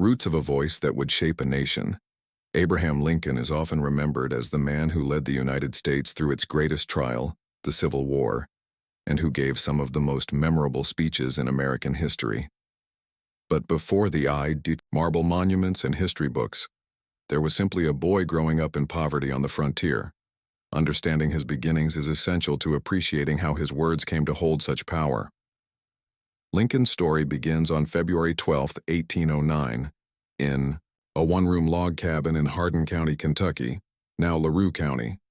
Roots of a voice that would shape a nation. Abraham Lincoln is often remembered as the man who led the United States through its greatest trial, the Civil War, and who gave some of the most memorable speeches in American history. But before the marble monuments and history books, there was simply a boy growing up in poverty on the frontier. Understanding his beginnings is essential to appreciating how his words came to hold such power. Lincoln's story begins on February 12, 1809, in a one-room log cabin in Hardin County, Kentucky, now LaRue County.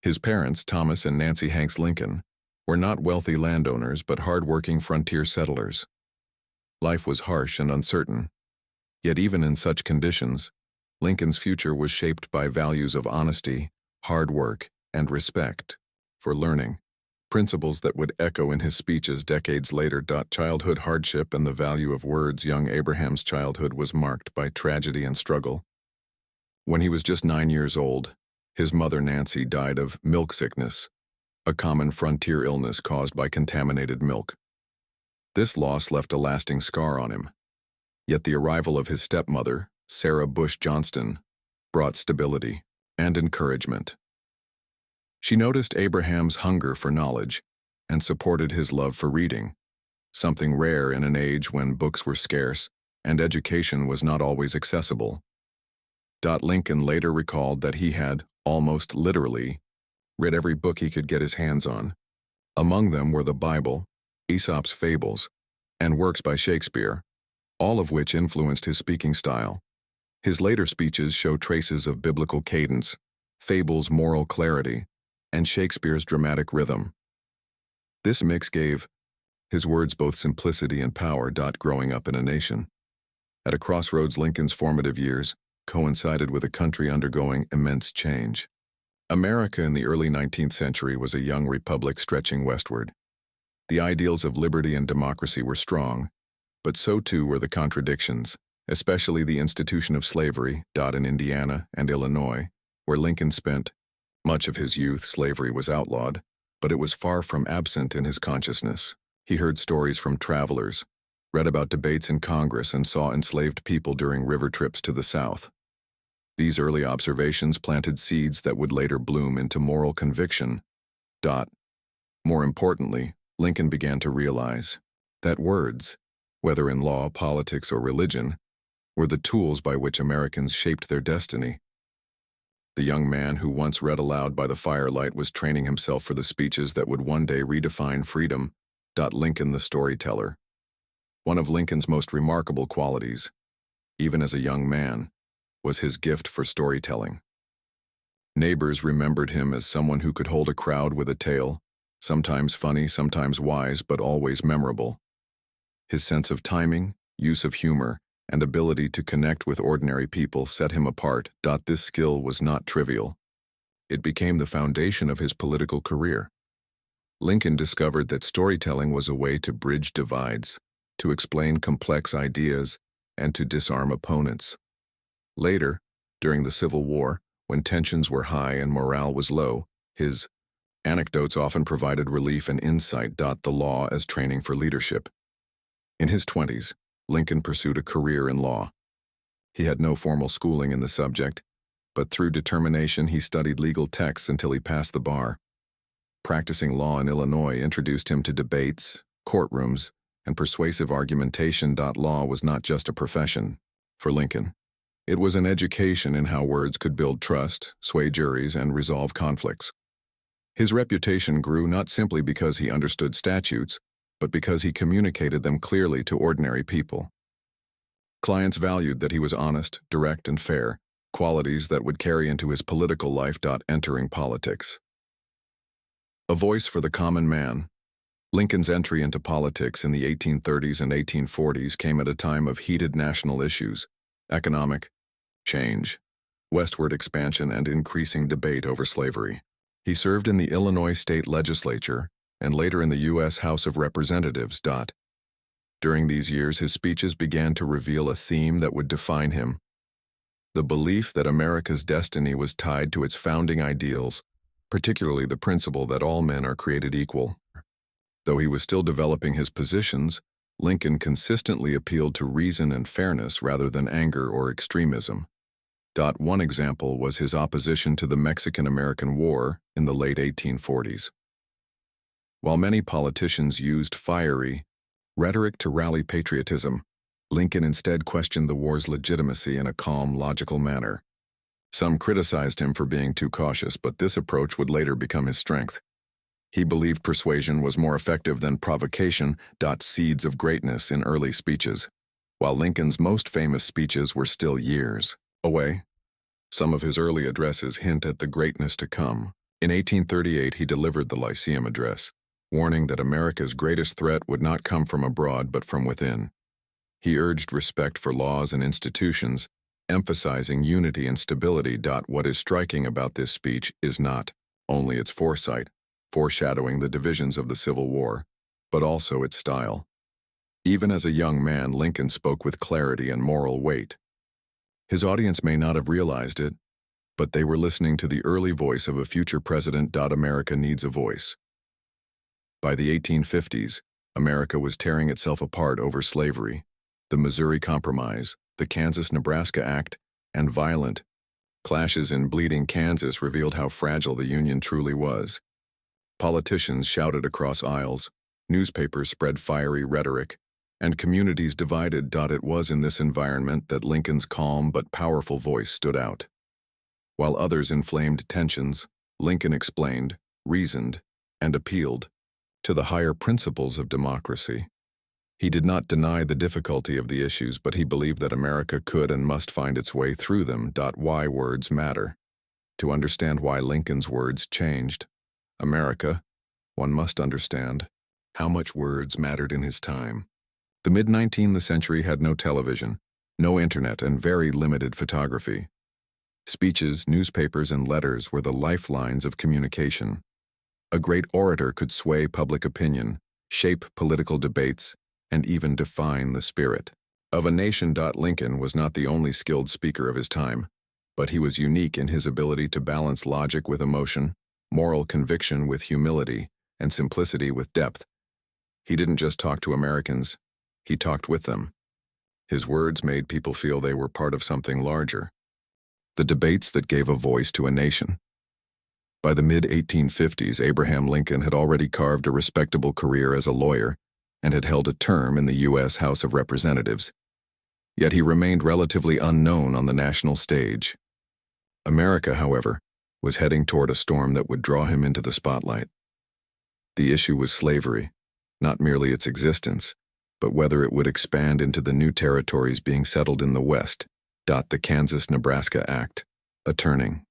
His parents, Thomas and Nancy Hanks Lincoln, were not wealthy landowners but hard-working frontier settlers. Life was harsh and uncertain. Yet even in such conditions, Lincoln's future was shaped by values of honesty, hard work, and respect for learning, principles that would echo in his speeches decades later. Childhood hardship and the value of words. Young Abraham's childhood was marked by tragedy and struggle. When he was just 9 years old, his mother Nancy died of milk sickness, a common frontier illness caused by contaminated milk. This loss left a lasting scar on him. Yet the arrival of his stepmother, Sarah Bush Johnston, brought stability and encouragement. She noticed Abraham's hunger for knowledge and supported his love for reading, something rare in an age when books were scarce and education was not always accessible. Lincoln later recalled that he had, almost literally, read every book he could get his hands on. Among them were the Bible, Aesop's fables, and works by Shakespeare, all of which influenced his speaking style. His later speeches show traces of biblical cadence, fables' moral clarity, and Shakespeare's dramatic rhythm. This mix gave his words both simplicity and power. Growing up in a nation. At a crossroads, Lincoln's formative years coincided with a country undergoing immense change. America in the early 19th century was a young republic stretching westward. The ideals of liberty and democracy were strong, but so too were the contradictions, especially the institution of slavery. In Indiana and Illinois, where Lincoln spent much of his youth, slavery was outlawed, but it was far from absent in his consciousness. He heard stories from travelers, read about debates in Congress, and saw enslaved people during river trips to the South. These early observations planted seeds that would later bloom into moral conviction. More importantly, Lincoln began to realize that words, whether in law, politics, or religion, were the tools by which Americans shaped their destiny. The young man who once read aloud by the firelight was training himself for the speeches that would one day redefine freedom. Lincoln the storyteller. One of Lincoln's most remarkable qualities, even as a young man, was his gift for storytelling. Neighbors remembered him as someone who could hold a crowd with a tale, sometimes funny, sometimes wise, but always memorable. His sense of timing, use of humor, and ability to connect with ordinary people set him apart. This skill was not trivial. It became the foundation of his political career. Lincoln discovered that storytelling was a way to bridge divides, to explain complex ideas, and to disarm opponents. Later, during the Civil War, when tensions were high and morale was low, his anecdotes often provided relief and insight. The law as training for leadership. In his 20s, Lincoln pursued a career in law. He had no formal schooling in the subject, but through determination he studied legal texts until he passed the bar. Practicing law in Illinois introduced him to debates, courtrooms, and persuasive argumentation. Law was not just a profession for Lincoln. It was an education in how words could build trust, sway juries, and resolve conflicts. His reputation grew not simply because he understood statutes, but because he communicated them clearly to ordinary people. Clients valued that he was honest, direct, and fair, qualities that would carry into his political life. Entering politics. A voice for the common man. Lincoln's entry into politics in the 1830s and 1840s came at a time of heated national issues: economic change, westward expansion, and increasing debate over slavery. He served in the Illinois state legislature and later in the U.S. House of Representatives. During these years, his speeches began to reveal a theme that would define him: the belief that America's destiny was tied to its founding ideals, particularly the principle that all men are created equal. Though he was still developing his positions, Lincoln consistently appealed to reason and fairness rather than anger or extremism. One example was his opposition to the Mexican-American War in the late 1840s. While many politicians used fiery rhetoric to rally patriotism, Lincoln instead questioned the war's legitimacy in a calm, logical manner. Some criticized him for being too cautious, but this approach would later become his strength. He believed persuasion was more effective than provocation. Seeds of greatness in early speeches. While Lincoln's most famous speeches were still years away, some of his early addresses hint at the greatness to come. In 1838, he delivered the Lyceum Address, warning that America's greatest threat would not come from abroad but from within. He urged respect for laws and institutions, emphasizing unity and stability. What is striking about this speech is not only its foresight, foreshadowing the divisions of the Civil War, but also its style. Even as a young man, Lincoln spoke with clarity and moral weight. His audience may not have realized it, but they were listening to the early voice of a future president. America needs a voice. By the 1850s, America was tearing itself apart over slavery, the Missouri Compromise, the Kansas-Nebraska Act, and violent clashes in bleeding Kansas revealed how fragile the Union truly was. Politicians shouted across aisles, newspapers spread fiery rhetoric, and communities divided. It was in this environment that Lincoln's calm but powerful voice stood out. While others inflamed tensions, Lincoln explained, reasoned, and appealed to the higher principles of democracy. He did not deny the difficulty of the issues, but he believed that America could and must find its way through them. Why words matter. To understand why Lincoln's words changed America, one must understand how much words mattered in his time. The mid-19th century had no television, no internet, and very limited photography. Speeches, newspapers, and letters were the lifelines of communication. A great orator could sway public opinion, shape political debates, and even define the spirit of a nation. Lincoln was not the only skilled speaker of his time, but he was unique in his ability to balance logic with emotion, moral conviction with humility, and simplicity with depth. He didn't just talk to Americans, he talked with them. His words made people feel they were part of something larger. The debates that gave a voice to a nation. By the mid-1850s, Abraham Lincoln had already carved a respectable career as a lawyer and had held a term in the U.S. House of Representatives. Yet he remained relatively unknown on the national stage. America, however, was heading toward a storm that would draw him into the spotlight. The issue was slavery, not merely its existence, but whether it would expand into the new territories being settled in the West. The Kansas-Nebraska Act, a turning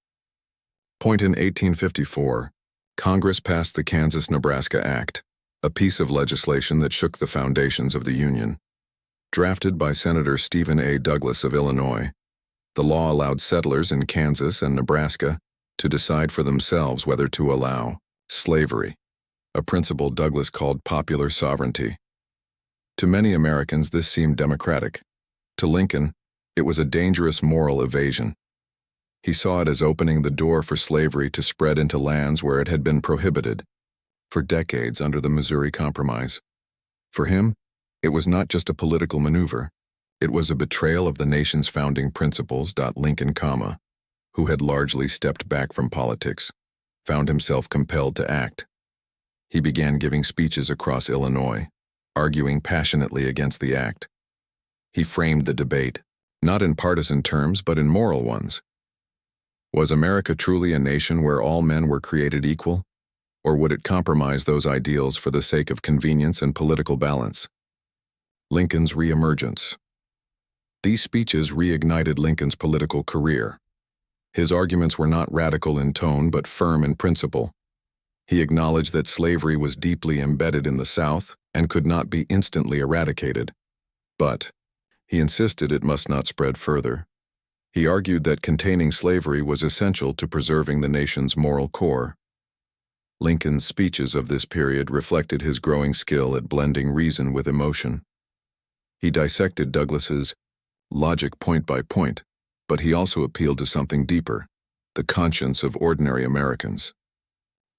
point. In 1854, Congress passed the Kansas-Nebraska Act, a piece of legislation that shook the foundations of the Union. Drafted by Senator Stephen A. Douglas of Illinois, the law allowed settlers in Kansas and Nebraska to decide for themselves whether to allow slavery, a principle Douglas called popular sovereignty. To many Americans, this seemed democratic. To Lincoln, it was a dangerous moral evasion. He saw it as opening the door for slavery to spread into lands where it had been prohibited for decades under the Missouri Compromise. For him, it was not just a political maneuver. It was a betrayal of the nation's founding principles. Lincoln, who had largely stepped back from politics, found himself compelled to act. He began giving speeches across Illinois, arguing passionately against the act. He framed the debate, not in partisan terms but in moral ones. Was America truly a nation where all men were created equal, or would it compromise those ideals for the sake of convenience and political balance? Lincoln's reemergence. These speeches reignited Lincoln's political career. His arguments were not radical in tone but firm in principle. He acknowledged that slavery was deeply embedded in the South and could not be instantly eradicated. But he insisted it must not spread further. He argued that containing slavery was essential to preserving the nation's moral core. Lincoln's speeches of this period reflected his growing skill at blending reason with emotion. He dissected Douglas's logic point by point, but he also appealed to something deeper, the conscience of ordinary Americans.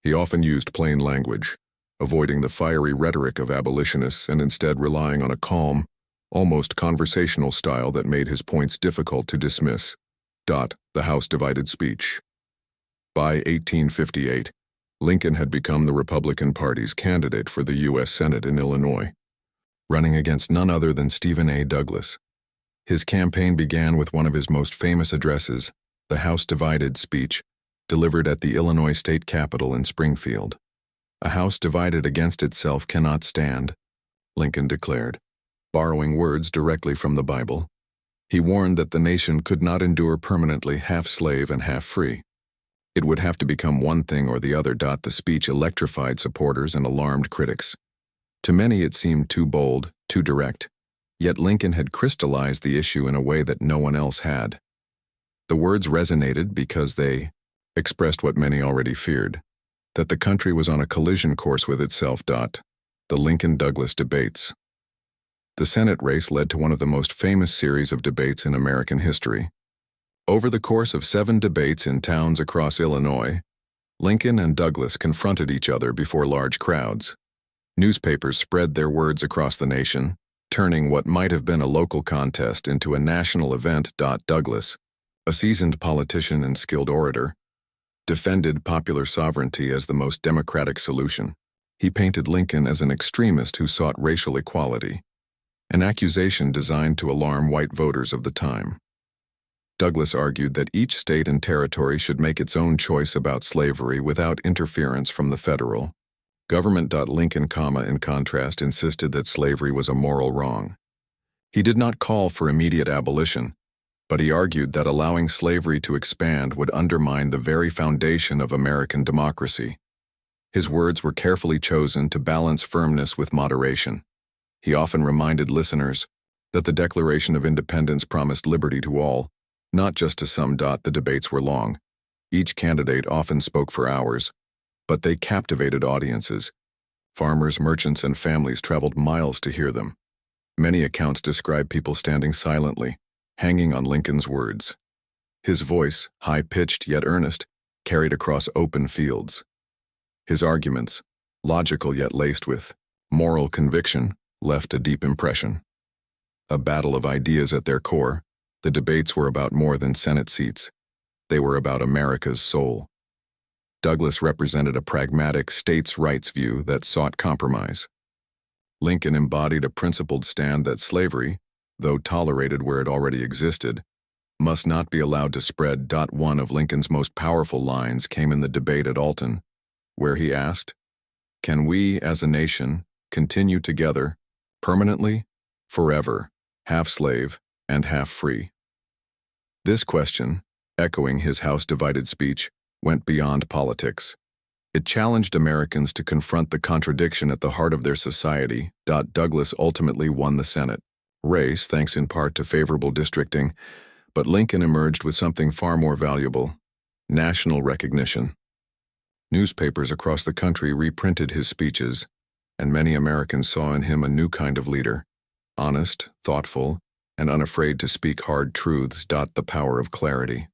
He often used plain language, avoiding the fiery rhetoric of abolitionists and instead relying on a calm, almost conversational style that made his points difficult to dismiss. The House divided speech. By 1858, Lincoln had become the Republican Party's candidate for the U.S. Senate in Illinois, running against none other than Stephen A. Douglas. His campaign began with one of his most famous addresses, the House divided speech, delivered at the Illinois State Capitol in Springfield. "A house divided against itself cannot stand," Lincoln declared, borrowing words directly from the Bible. He warned that the nation could not endure permanently half slave and half free. It would have to become one thing or the other. The speech electrified supporters and alarmed critics. To many it seemed too bold, too direct, yet Lincoln had crystallized the issue in a way that no one else had. The words resonated because they expressed what many already feared, that the country was on a collision course with itself. The Lincoln-Douglas debates. The Senate race led to one of the most famous series of debates in American history. Over the course of 7 debates in towns across Illinois, Lincoln and Douglas confronted each other before large crowds. Newspapers spread their words across the nation, turning what might have been a local contest into a national event. Douglas, a seasoned politician and skilled orator, defended popular sovereignty as the most democratic solution. He painted Lincoln as an extremist who sought racial equality, an accusation designed to alarm white voters of the time. Douglas argued that each state and territory should make its own choice about slavery without interference from the federal government. Lincoln, in contrast, insisted that slavery was a moral wrong. He did not call for immediate abolition, but he argued that allowing slavery to expand would undermine the very foundation of American democracy. His words were carefully chosen to balance firmness with moderation. He often reminded listeners that the Declaration of Independence promised liberty to all, not just to some. The debates were long. Each candidate often spoke for hours, but they captivated audiences. Farmers, merchants, and families traveled miles to hear them. Many accounts describe people standing silently, hanging on Lincoln's words. His voice, high-pitched yet earnest, carried across open fields. His arguments, logical yet laced with moral conviction, left a deep impression. A battle of ideas at their core, the debates were about more than Senate seats. They were about America's soul. Douglas represented a pragmatic states' rights view that sought compromise. Lincoln embodied a principled stand that slavery, though tolerated where it already existed, must not be allowed to spread. One of Lincoln's most powerful lines came in the debate at Alton, where he asked, "Can we, as a nation, continue together, permanently, forever, half slave and half free?" This question, echoing his House divided speech, went beyond politics. It challenged Americans to confront the contradiction at the heart of their society. Douglas ultimately won the Senate race thanks in part to favorable districting, but Lincoln emerged with something far more valuable: national recognition. Newspapers across the country reprinted his speeches, and many Americans saw in him a new kind of leader, honest, thoughtful, and unafraid to speak hard truths. The power of clarity.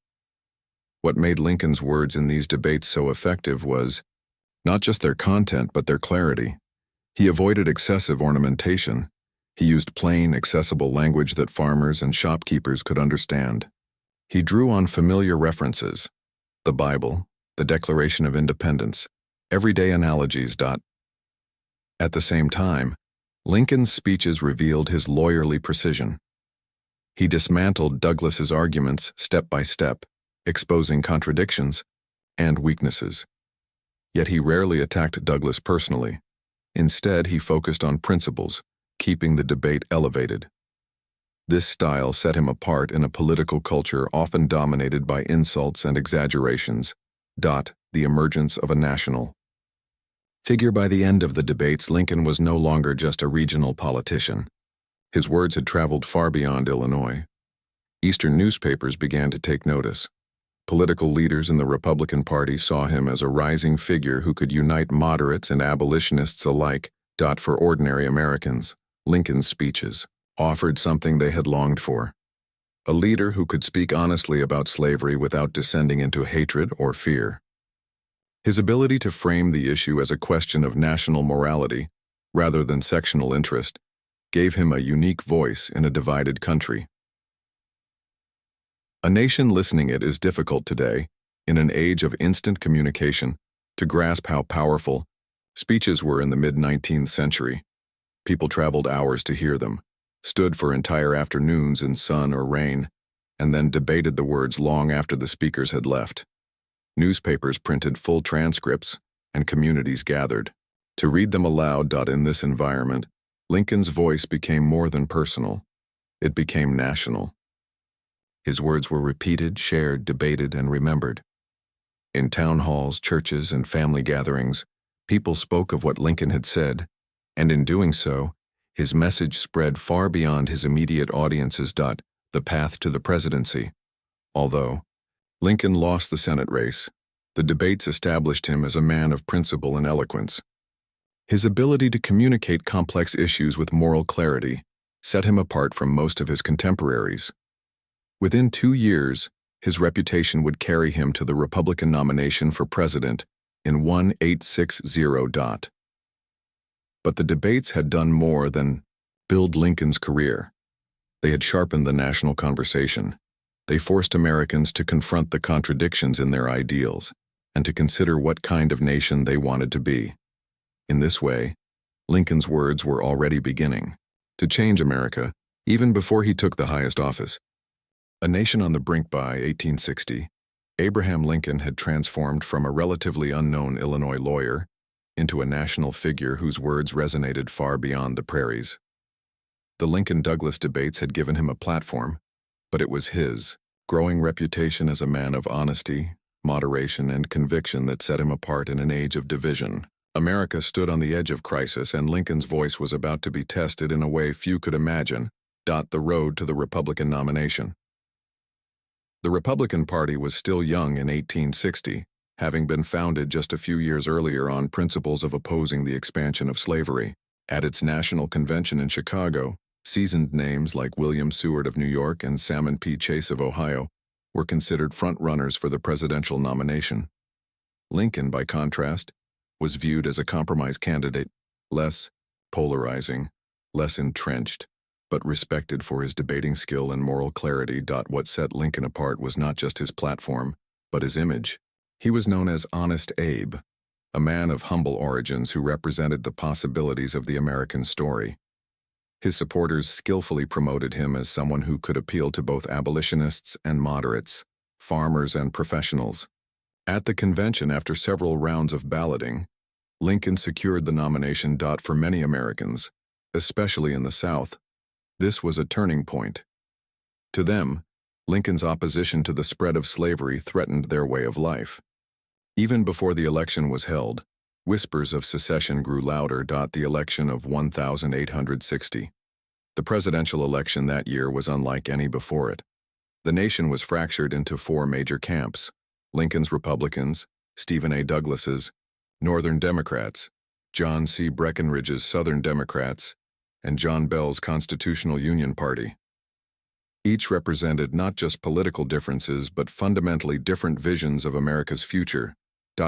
What made Lincoln's words in these debates so effective was not just their content, but their clarity. He avoided excessive ornamentation. He used plain, accessible language that farmers and shopkeepers could understand. He drew on familiar references: the Bible, the Declaration of Independence, everyday analogies. At the same time, Lincoln's speeches revealed his lawyerly precision. He dismantled Douglas's arguments step by step, exposing contradictions and weaknesses. Yet he rarely attacked Douglas personally. Instead, he focused on principles, keeping the debate elevated. This style set him apart in a political culture often dominated by insults and exaggerations. The emergence of a national figure. By the end of the debates, Lincoln was no longer just a regional politician. His words had traveled far beyond Illinois. Eastern newspapers began to take notice. Political leaders in the Republican Party saw him as a rising figure who could unite moderates and abolitionists alike. For ordinary Americans, Lincoln's speeches offered something they had longed for: a leader who could speak honestly about slavery without descending into hatred or fear. His ability to frame the issue as a question of national morality, rather than sectional interest, gave him a unique voice in a divided country. A nation listening it is difficult today, in an age of instant communication, to grasp how powerful speeches were in the mid-19th century. People traveled hours to hear them, stood for entire afternoons in sun or rain, and then debated the words long after the speakers had left. Newspapers printed full transcripts, and communities gathered to read them aloud. In this environment, Lincoln's voice became more than personal. It became national. His words were repeated, shared, debated, and remembered. In town halls, churches, and family gatherings, people spoke of what Lincoln had said, and in doing so, his message spread far beyond his immediate audiences. The path to the presidency. Although Lincoln lost the Senate race, the debates established him as a man of principle and eloquence. His ability to communicate complex issues with moral clarity set him apart from most of his contemporaries. Within 2 years, his reputation would carry him to the Republican nomination for president in 1860. But the debates had done more than build Lincoln's career. They had sharpened the national conversation. They forced Americans to confront the contradictions in their ideals and to consider what kind of nation they wanted to be. In this way, Lincoln's words were already beginning to change America even before he took the highest office. A nation on the brink. By 1860, Abraham Lincoln had transformed from a relatively unknown Illinois lawyer into a national figure whose words resonated far beyond the prairies. The Lincoln-Douglas debates had given him a platform, but it was his growing reputation as a man of honesty, moderation, and conviction that set him apart in an age of division. America stood on the edge of crisis, and Lincoln's voice was about to be tested in a way few could imagine. The road to the Republican nomination. The Republican Party was still young in 1860, having been founded just a few years earlier on principles of opposing the expansion of slavery. At its national convention in Chicago, seasoned names like William Seward of New York and Salmon P. Chase of Ohio were considered front-runners for the presidential nomination. Lincoln, by contrast, was viewed as a compromise candidate, less polarizing, less entrenched, but respected for his debating skill and moral clarity. What set Lincoln apart was not just his platform, but his image. He was known as Honest Abe, a man of humble origins who represented the possibilities of the American story. His supporters skillfully promoted him as someone who could appeal to both abolitionists and moderates, farmers and professionals. At the convention, after several rounds of balloting, Lincoln secured the nomination. For many Americans, especially in the South, this was a turning point. To them, Lincoln's opposition to the spread of slavery threatened their way of life. Even before the election was held, whispers of secession grew louder. The election of 1860. The presidential election that year was unlike any before it. The nation was fractured into 4 major camps: Lincoln's Republicans, Stephen A. Douglas's Northern Democrats, John C. Breckinridge's Southern Democrats, and John Bell's Constitutional Union Party. Each represented not just political differences but fundamentally different visions of America's future.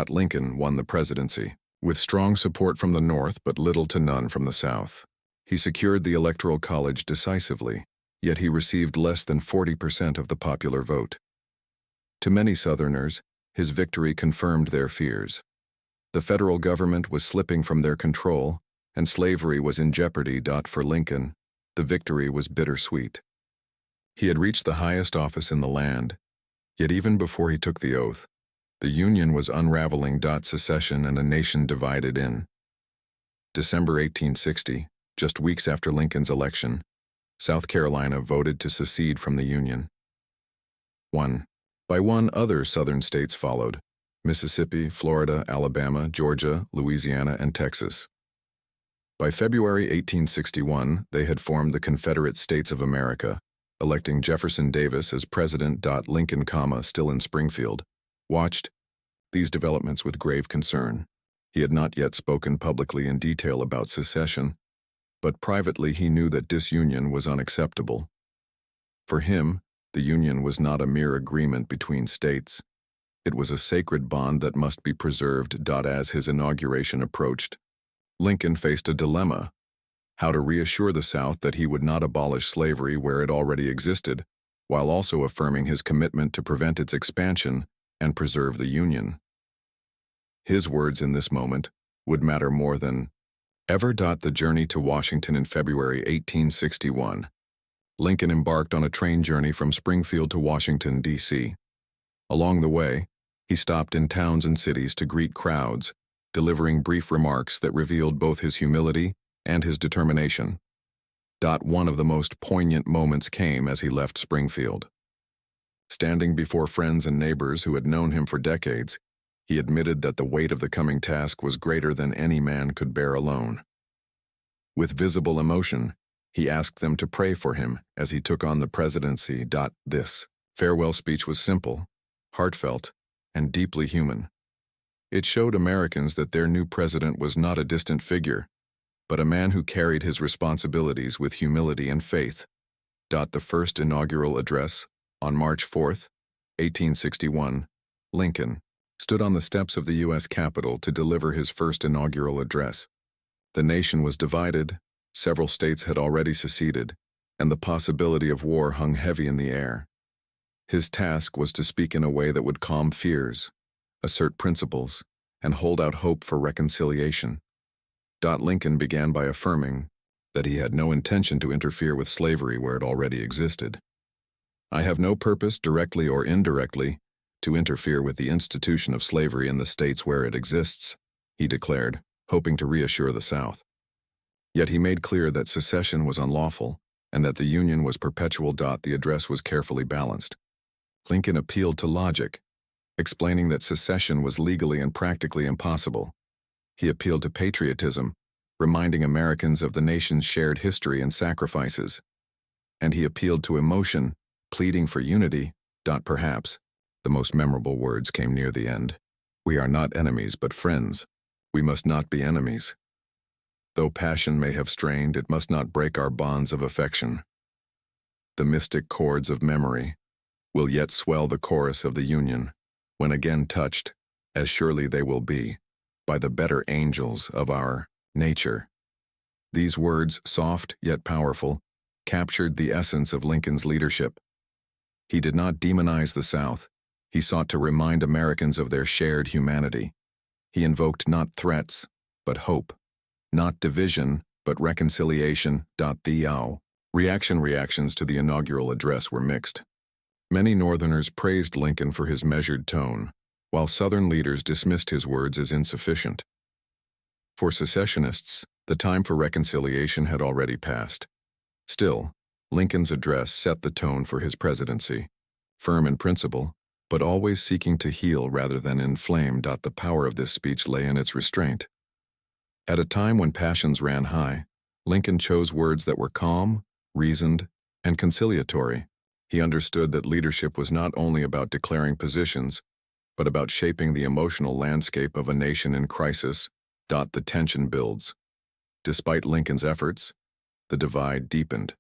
Lincoln won the presidency, with strong support from the North but little to none from the South. He secured the Electoral College decisively, yet he received less than 40% of the popular vote. To many Southerners, his victory confirmed their fears. The federal government was slipping from their control, and slavery was in jeopardy. For Lincoln, the victory was bittersweet. He had reached the highest office in the land, yet even before he took the oath, the Union was unraveling. Secession and a nation divided in. December 1860, just weeks after Lincoln's election, South Carolina voted to secede from the Union. One by one, other Southern states followed: Mississippi, Florida, Alabama, Georgia, Louisiana, and Texas. By February 1861, they had formed the Confederate States of America, electing Jefferson Davis as president. Lincoln, still in Springfield, watched these developments with grave concern. He had not yet spoken publicly in detail about secession, but privately he knew that disunion was unacceptable. For him, the Union was not a mere agreement between states. It was a sacred bond that must be preserved. As his inauguration approached, Lincoln faced a dilemma: how to reassure the South that he would not abolish slavery where it already existed, while also affirming his commitment to prevent its expansion and preserve the Union. His words in this moment would matter more than ever. The journey to Washington in February 1861. Lincoln embarked on a train journey from Springfield to Washington, D.C. Along the way, he stopped in towns and cities to greet crowds, delivering brief remarks that revealed both his humility and his determination. One of the most poignant moments came as he left Springfield. Standing before friends and neighbors who had known him for decades, he admitted that the weight of the coming task was greater than any man could bear alone. With visible emotion, he asked them to pray for him as he took on the presidency. This farewell speech was simple, heartfelt, and deeply human. It showed Americans that their new president was not a distant figure, but a man who carried his responsibilities with humility and faith. The first inaugural address, on March 4, 1861, Lincoln stood on the steps of the U.S. Capitol to deliver his first inaugural address. The nation was divided, several states had already seceded, and the possibility of war hung heavy in the air. His task was to speak in a way that would calm fears, assert principles, and hold out hope for reconciliation. Lincoln began by affirming that he had no intention to interfere with slavery where it already existed. "I have no purpose, directly or indirectly, to interfere with the institution of slavery in the states where it exists," he declared, hoping to reassure the South. Yet he made clear that secession was unlawful and that the Union was perpetual. The address was carefully balanced. Lincoln appealed to logic, explaining that secession was legally and practically impossible. He appealed to patriotism, reminding Americans of the nation's shared history and sacrifices. And he appealed to emotion, pleading for unity. Perhaps the most memorable words came near the end. "We are not enemies but friends. We must not be enemies. Though passion may have strained, it must not break our bonds of affection. The mystic chords of memory will yet swell the chorus of the Union, when again touched, as surely they will be, by the better angels of our nature." These words, soft yet powerful, captured the essence of Lincoln's leadership. He did not demonize the South. He sought to remind Americans of their shared humanity. He invoked not threats, but hope, not division, but reconciliation. The reactions to the inaugural address were mixed. Many Northerners praised Lincoln for his measured tone, while Southern leaders dismissed his words as insufficient. For secessionists, the time for reconciliation had already passed. Still, Lincoln's address set the tone for his presidency, firm in principle, but always seeking to heal rather than inflame. The power of this speech lay in its restraint. At a time when passions ran high, Lincoln chose words that were calm, reasoned, and conciliatory. He understood that leadership was not only about declaring positions, but about shaping the emotional landscape of a nation in crisis. The tension builds. Despite Lincoln's efforts, the divide deepened.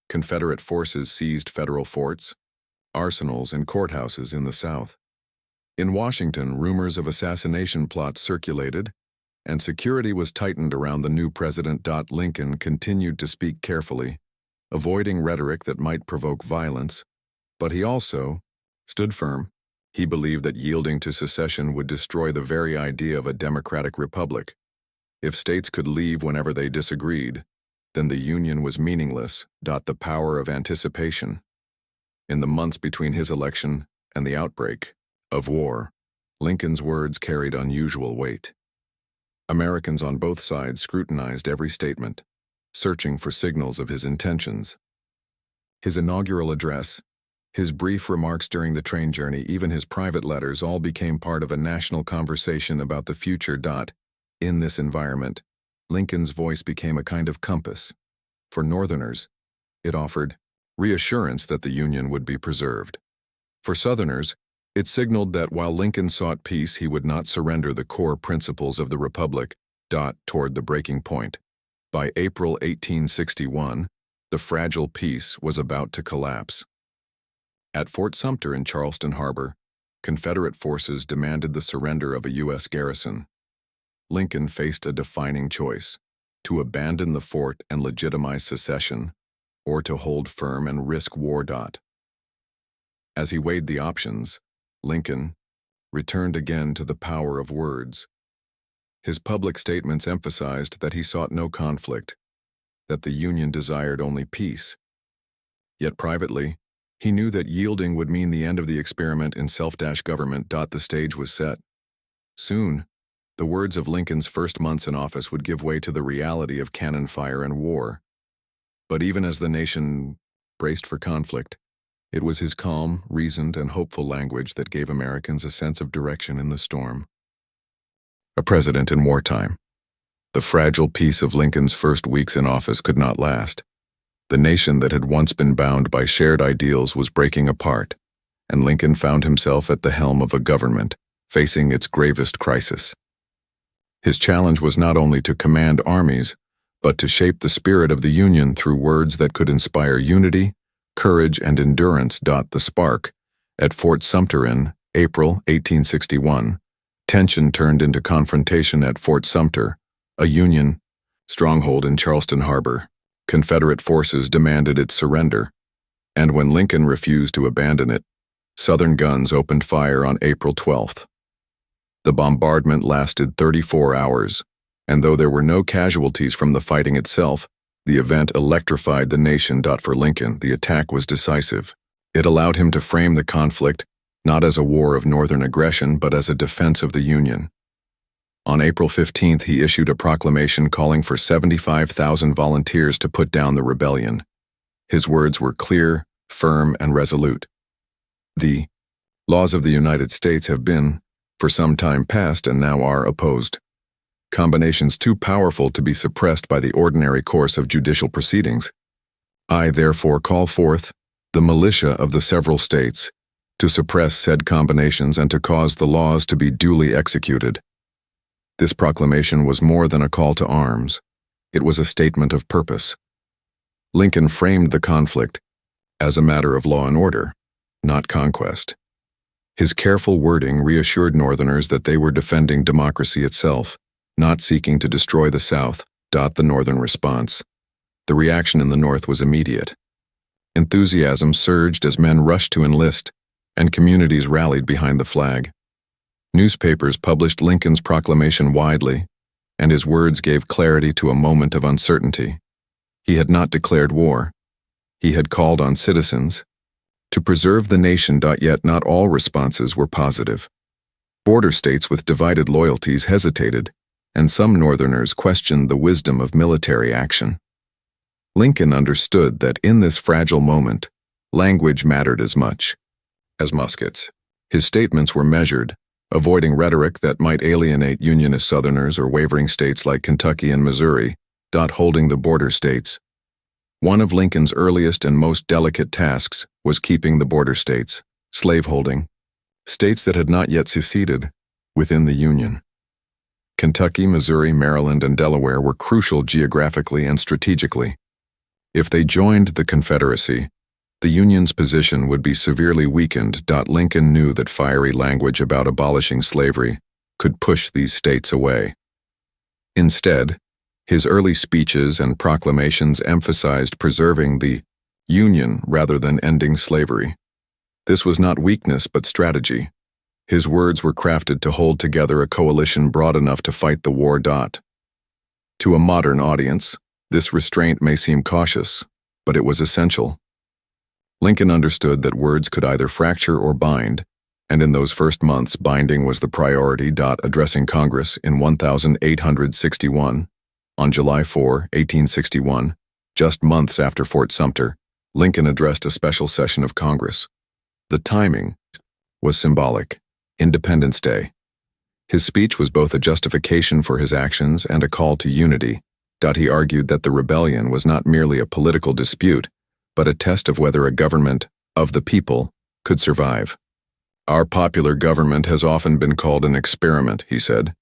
Confederate forces seized federal forts, arsenals, and courthouses in the South. In Washington, rumors of assassination plots circulated, and security was tightened around the new president. Lincoln continued to speak carefully, avoiding rhetoric that might provoke violence, but he also stood firm. He believed that yielding to secession would destroy the very idea of a democratic republic. If states could leave whenever they disagreed, then the Union was meaningless. The power of anticipation. In the months between his election and the outbreak of war, Lincoln's words carried unusual weight. Americans on both sides scrutinized every statement, searching for signals of his intentions. His inaugural address, his brief remarks during the train journey, even his private letters, all became part of a national conversation about the future. In this environment, Lincoln's voice became a kind of compass. For Northerners, it offered reassurance that the Union would be preserved. For Southerners, it signaled that while Lincoln sought peace, he would not surrender the core principles of the Republic. Toward the breaking point. By April 1861, the fragile peace was about to collapse. At Fort Sumter in Charleston Harbor, Confederate forces demanded the surrender of a U.S. garrison. Lincoln faced a defining choice: to abandon the fort and legitimize secession, or to hold firm and risk war. As he weighed the options, Lincoln returned again to the power of words. His public statements emphasized that he sought no conflict, that the Union desired only peace. Yet privately, he knew that yielding would mean the end of the experiment in self-government. The stage was set. Soon, the words of Lincoln's first months in office would give way to the reality of cannon fire and war. But even as the nation braced for conflict, it was his calm, reasoned, and hopeful language that gave Americans a sense of direction in the storm. A president in wartime. The fragile peace of Lincoln's first weeks in office could not last. The nation that had once been bound by shared ideals was breaking apart, and Lincoln found himself at the helm of a government facing its gravest crisis. His challenge was not only to command armies, but to shape the spirit of the Union through words that could inspire unity, courage, and endurance. The spark. At Fort Sumter in April 1861, tension turned into confrontation at Fort Sumter, a Union stronghold in Charleston Harbor. Confederate forces demanded its surrender, and when Lincoln refused to abandon it, Southern guns opened fire on April 12th. The bombardment lasted 34 hours, and though there were no casualties from the fighting itself, the event electrified the nation. For Lincoln, the attack was decisive. It allowed him to frame the conflict not as a war of Northern aggression, but as a defense of the Union. On April 15th, he issued a proclamation calling for 75,000 volunteers to put down the rebellion. His words were clear, firm, and resolute. The laws of the United States have been, for some time past, and now are opposed. Combinations too powerful to be suppressed by the ordinary course of judicial proceedings. I therefore call forth the militia of the several states to suppress said combinations and to cause the laws to be duly executed. This proclamation was more than a call to arms. It was a statement of purpose. Lincoln framed the conflict as a matter of law and order, not conquest. His careful wording reassured Northerners that they were defending democracy itself, not seeking to destroy the South. The Northern response. The reaction in the North was immediate. Enthusiasm surged as men rushed to enlist, and communities rallied behind the flag. Newspapers published Lincoln's proclamation widely, and his words gave clarity to a moment of uncertainty. He had not declared war. He had called on citizens to preserve the nation. Yet not all responses were positive. Border states with divided loyalties hesitated, and some Northerners questioned the wisdom of military action. Lincoln understood that in this fragile moment, language mattered as much as muskets. His statements were measured, avoiding rhetoric that might alienate Unionist Southerners or wavering states like Kentucky and Missouri. Holding the border states. One of Lincoln's earliest and most delicate tasks was keeping the border states, slaveholding, states that had not yet seceded, within the Union. Kentucky, Missouri, Maryland, and Delaware were crucial geographically and strategically. If they joined the Confederacy, the Union's position would be severely weakened. Lincoln knew that fiery language about abolishing slavery could push these states away. Instead, his early speeches and proclamations emphasized preserving the Union rather than ending slavery. This was not weakness but strategy. His words were crafted to hold together a coalition broad enough to fight the war. To a modern audience, this restraint may seem cautious, but it was essential. Lincoln understood that words could either fracture or bind, and in those first months binding was the priority. Addressing Congress in 1861, on July 4, 1861, just months after Fort Sumter, Lincoln addressed a special session of Congress. The timing was symbolic. Independence Day. His speech was both a justification for his actions and a call to unity. He argued that the rebellion was not merely a political dispute, but a test of whether a government of the people could survive. Our popular government has often been called an experiment, he said.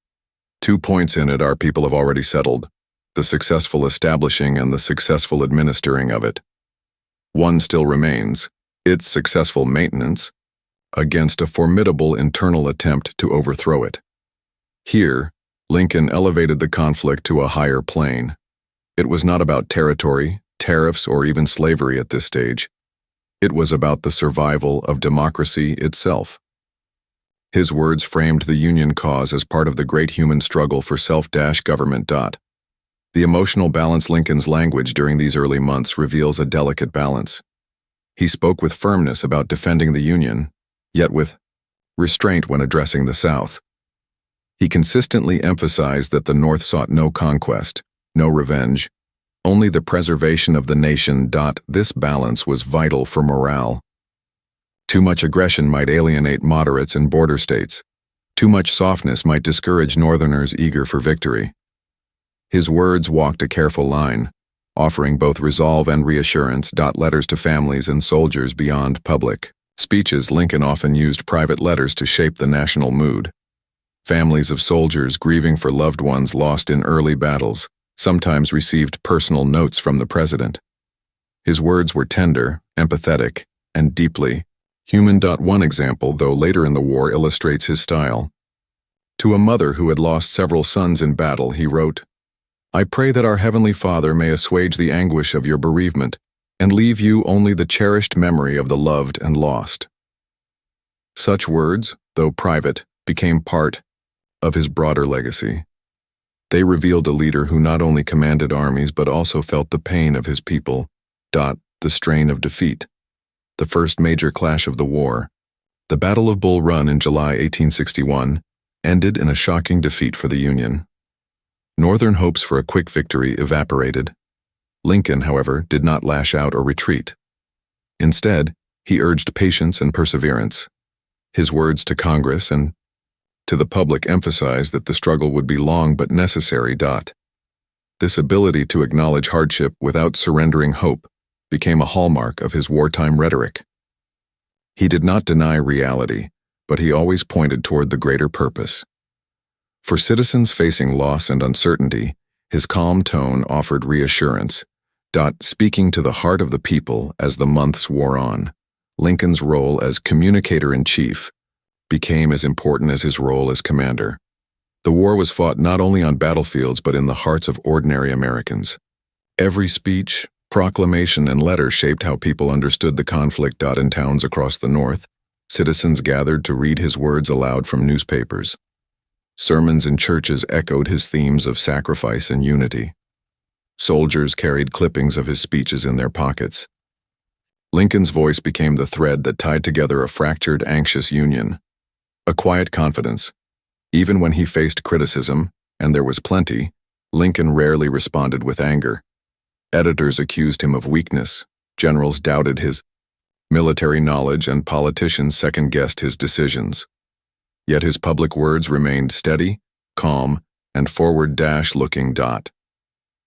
2 points in it our people have already settled: the successful establishing and the successful administering of it. One still remains: its successful maintenance. against a formidable internal attempt to overthrow it. Here, Lincoln elevated the conflict to a higher plane. It was not about territory, tariffs, or even slavery at this stage. It was about the survival of democracy itself. His words framed the Union cause as part of the great human struggle for self-government. The emotional balance Lincoln's language during these early months reveals a delicate balance. He spoke with firmness about defending the Union, yet with restraint when addressing the South. He consistently emphasized that the North sought no conquest, no revenge, only the preservation of the nation. This balance was vital for morale. Too much aggression might alienate moderates in border states. Too much softness might discourage Northerners eager for victory. His words walked a careful line, offering both resolve and reassurance. Letters to families and soldiers beyond public speeches. Lincoln often used private letters to shape the national mood. Families of soldiers grieving for loved ones lost in early battles sometimes received personal notes from the president. His words were tender, empathetic, and deeply human. One example, though later in the war, illustrates his style. To a mother who had lost several sons in battle, he wrote, "I pray that our Heavenly Father may assuage the anguish of your bereavement and leave you only the cherished memory of the loved and lost." Such words, though private, became part of his broader legacy. They revealed a leader who not only commanded armies but also felt the pain of his people. The strain of defeat. The first major clash of the war, the Battle of Bull Run in July 1861, ended in a shocking defeat for the Union. Northern hopes for a quick victory evaporated. Lincoln, however, did not lash out or retreat. Instead, he urged patience and perseverance. His words to Congress and to the public emphasized that the struggle would be long but necessary. This ability to acknowledge hardship without surrendering hope became a hallmark of his wartime rhetoric. He did not deny reality, but he always pointed toward the greater purpose. For citizens facing loss and uncertainty, his calm tone offered reassurance. Speaking to the heart of the people as the months wore on, Lincoln's role as communicator-in-chief became as important as his role as commander. The war was fought not only on battlefields but in the hearts of ordinary Americans. Every speech, proclamation, and letter shaped how people understood the conflict. In towns across the North, citizens gathered to read his words aloud from newspapers. Sermons in churches echoed his themes of sacrifice and unity. Soldiers carried clippings of his speeches in their pockets. Lincoln's voice became the thread that tied together a fractured, anxious Union. A quiet confidence. Even when he faced criticism, and there was plenty, Lincoln rarely responded with anger. Editors accused him of weakness, generals doubted his military knowledge, and politicians second-guessed his decisions. Yet his public words remained steady, calm, and forward-looking.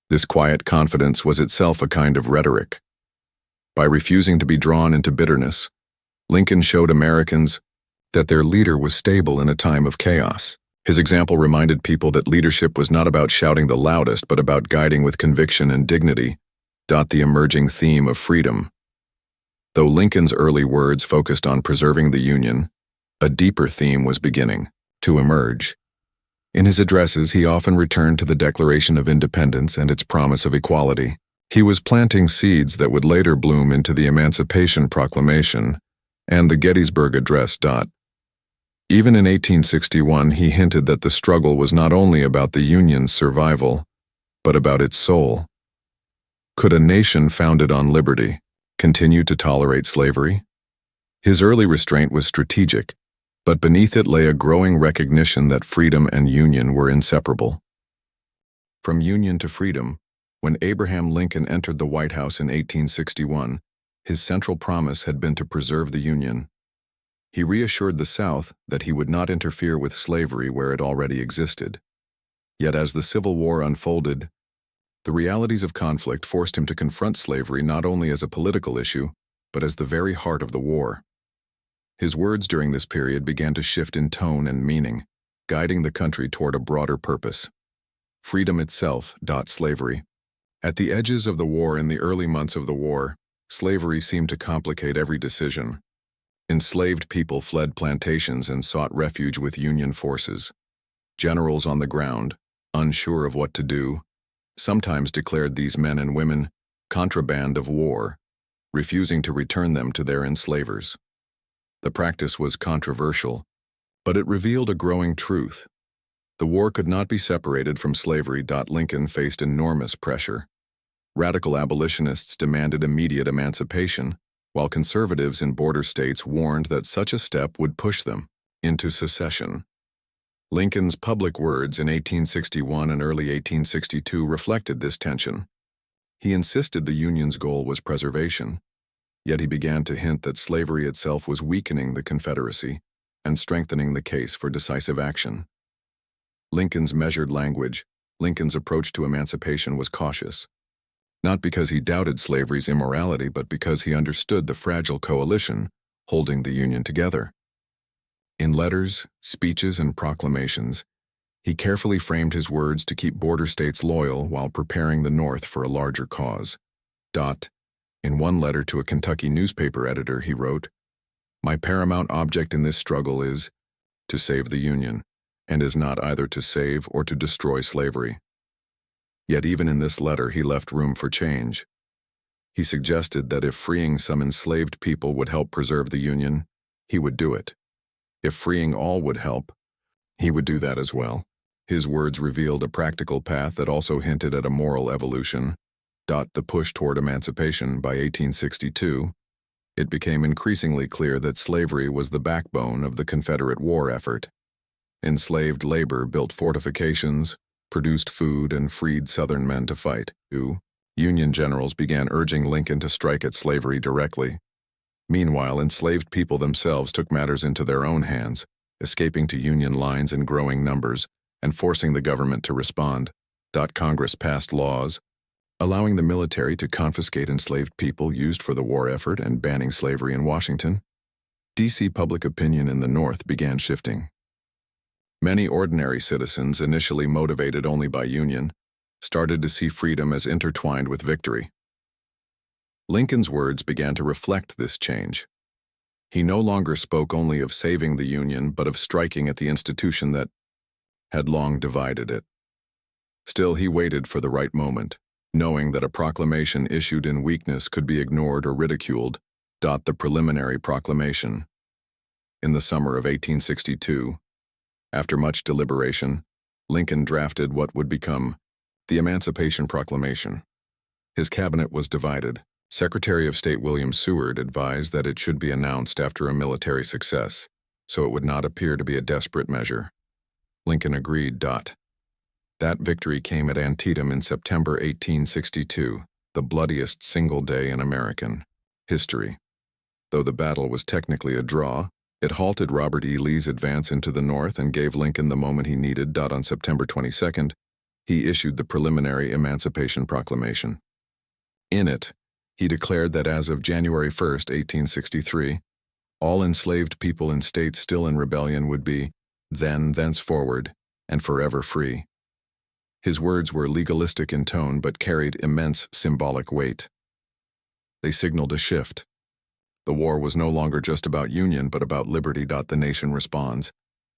This quiet confidence was itself a kind of rhetoric. By refusing to be drawn into bitterness, Lincoln showed Americans that their leader was stable in a time of chaos. His example reminded people that leadership was not about shouting the loudest, but about guiding with conviction and dignity. The emerging theme of freedom. Though Lincoln's early words focused on preserving the Union, a deeper theme was beginning to emerge. In his addresses, he often returned to the Declaration of Independence and its promise of equality. He was planting seeds that would later bloom into the Emancipation Proclamation and the Gettysburg Address. Even in 1861, he hinted that the struggle was not only about the Union's survival, but about its soul. Could a nation founded on liberty continue to tolerate slavery? His early restraint was strategic, but beneath it lay a growing recognition that freedom and union were inseparable. From union to freedom, when Abraham Lincoln entered the White House in 1861, his central promise had been to preserve the Union. He reassured the South that he would not interfere with slavery where it already existed. Yet as the Civil War unfolded, the realities of conflict forced him to confront slavery not only as a political issue, but as the very heart of the war. His words during this period began to shift in tone and meaning, guiding the country toward a broader purpose. Freedom itself, slavery. At the edges of the war in the early months of the war, slavery seemed to complicate every decision. Enslaved people fled plantations and sought refuge with Union forces. Generals on the ground, unsure of what to do, sometimes declared these men and women contraband of war, refusing to return them to their enslavers. The practice was controversial, but it revealed a growing truth. The war could not be separated from slavery. Lincoln faced enormous pressure. Radical abolitionists demanded immediate emancipation, while conservatives in border states warned that such a step would push them into secession. Lincoln's public words in 1861 and early 1862 reflected this tension. He insisted the Union's goal was preservation, yet he began to hint that slavery itself was weakening the Confederacy and strengthening the case for decisive action. Lincoln's measured language, Lincoln's approach to emancipation was cautious, not because he doubted slavery's immorality, but because he understood the fragile coalition holding the Union together. In letters, speeches, and proclamations, he carefully framed his words to keep border states loyal while preparing the North for a larger cause. In one letter to a Kentucky newspaper editor, he wrote, "My paramount object in this struggle is to save the Union, and is not either to save or to destroy slavery." Yet even in this letter he left room for change. He suggested that if freeing some enslaved people would help preserve the Union, he would do it. If freeing all would help, he would do that as well. His words revealed a practical path that also hinted at a moral evolution. The push toward emancipation. By 1862, it became increasingly clear that slavery was the backbone of the Confederate war effort. Enslaved labor built fortifications, produced food, and freed Southern men to fight. Union generals began urging Lincoln to strike at slavery directly. Meanwhile, enslaved people themselves took matters into their own hands, escaping to Union lines in growing numbers and forcing the government to respond. Congress passed laws allowing the military to confiscate enslaved people used for the war effort and banning slavery in Washington. D.C. public opinion in the North began shifting. Many ordinary citizens, initially motivated only by Union, started to see freedom as intertwined with victory. Lincoln's words began to reflect this change. He no longer spoke only of saving the Union, but of striking at the institution that had long divided it. Still, he waited for the right moment, knowing that a proclamation issued in weakness could be ignored or ridiculed. The preliminary proclamation. In the summer of 1862, after much deliberation, Lincoln drafted what would become the Emancipation Proclamation. His cabinet was divided. Secretary of State William Seward advised that it should be announced after a military success, so it would not appear to be a desperate measure. Lincoln agreed. That victory came at Antietam in September 1862, the bloodiest single day in American history. Though the battle was technically a draw, it halted Robert E. Lee's advance into the North and gave Lincoln the moment he needed. On September 22nd, he issued the preliminary Emancipation Proclamation. In it, he declared that as of January 1, 1863, all enslaved people in states still in rebellion would be, thenceforward, and forever free. His words were legalistic in tone but carried immense symbolic weight. They signaled a shift. The war was no longer just about Union but about liberty. The nation responds.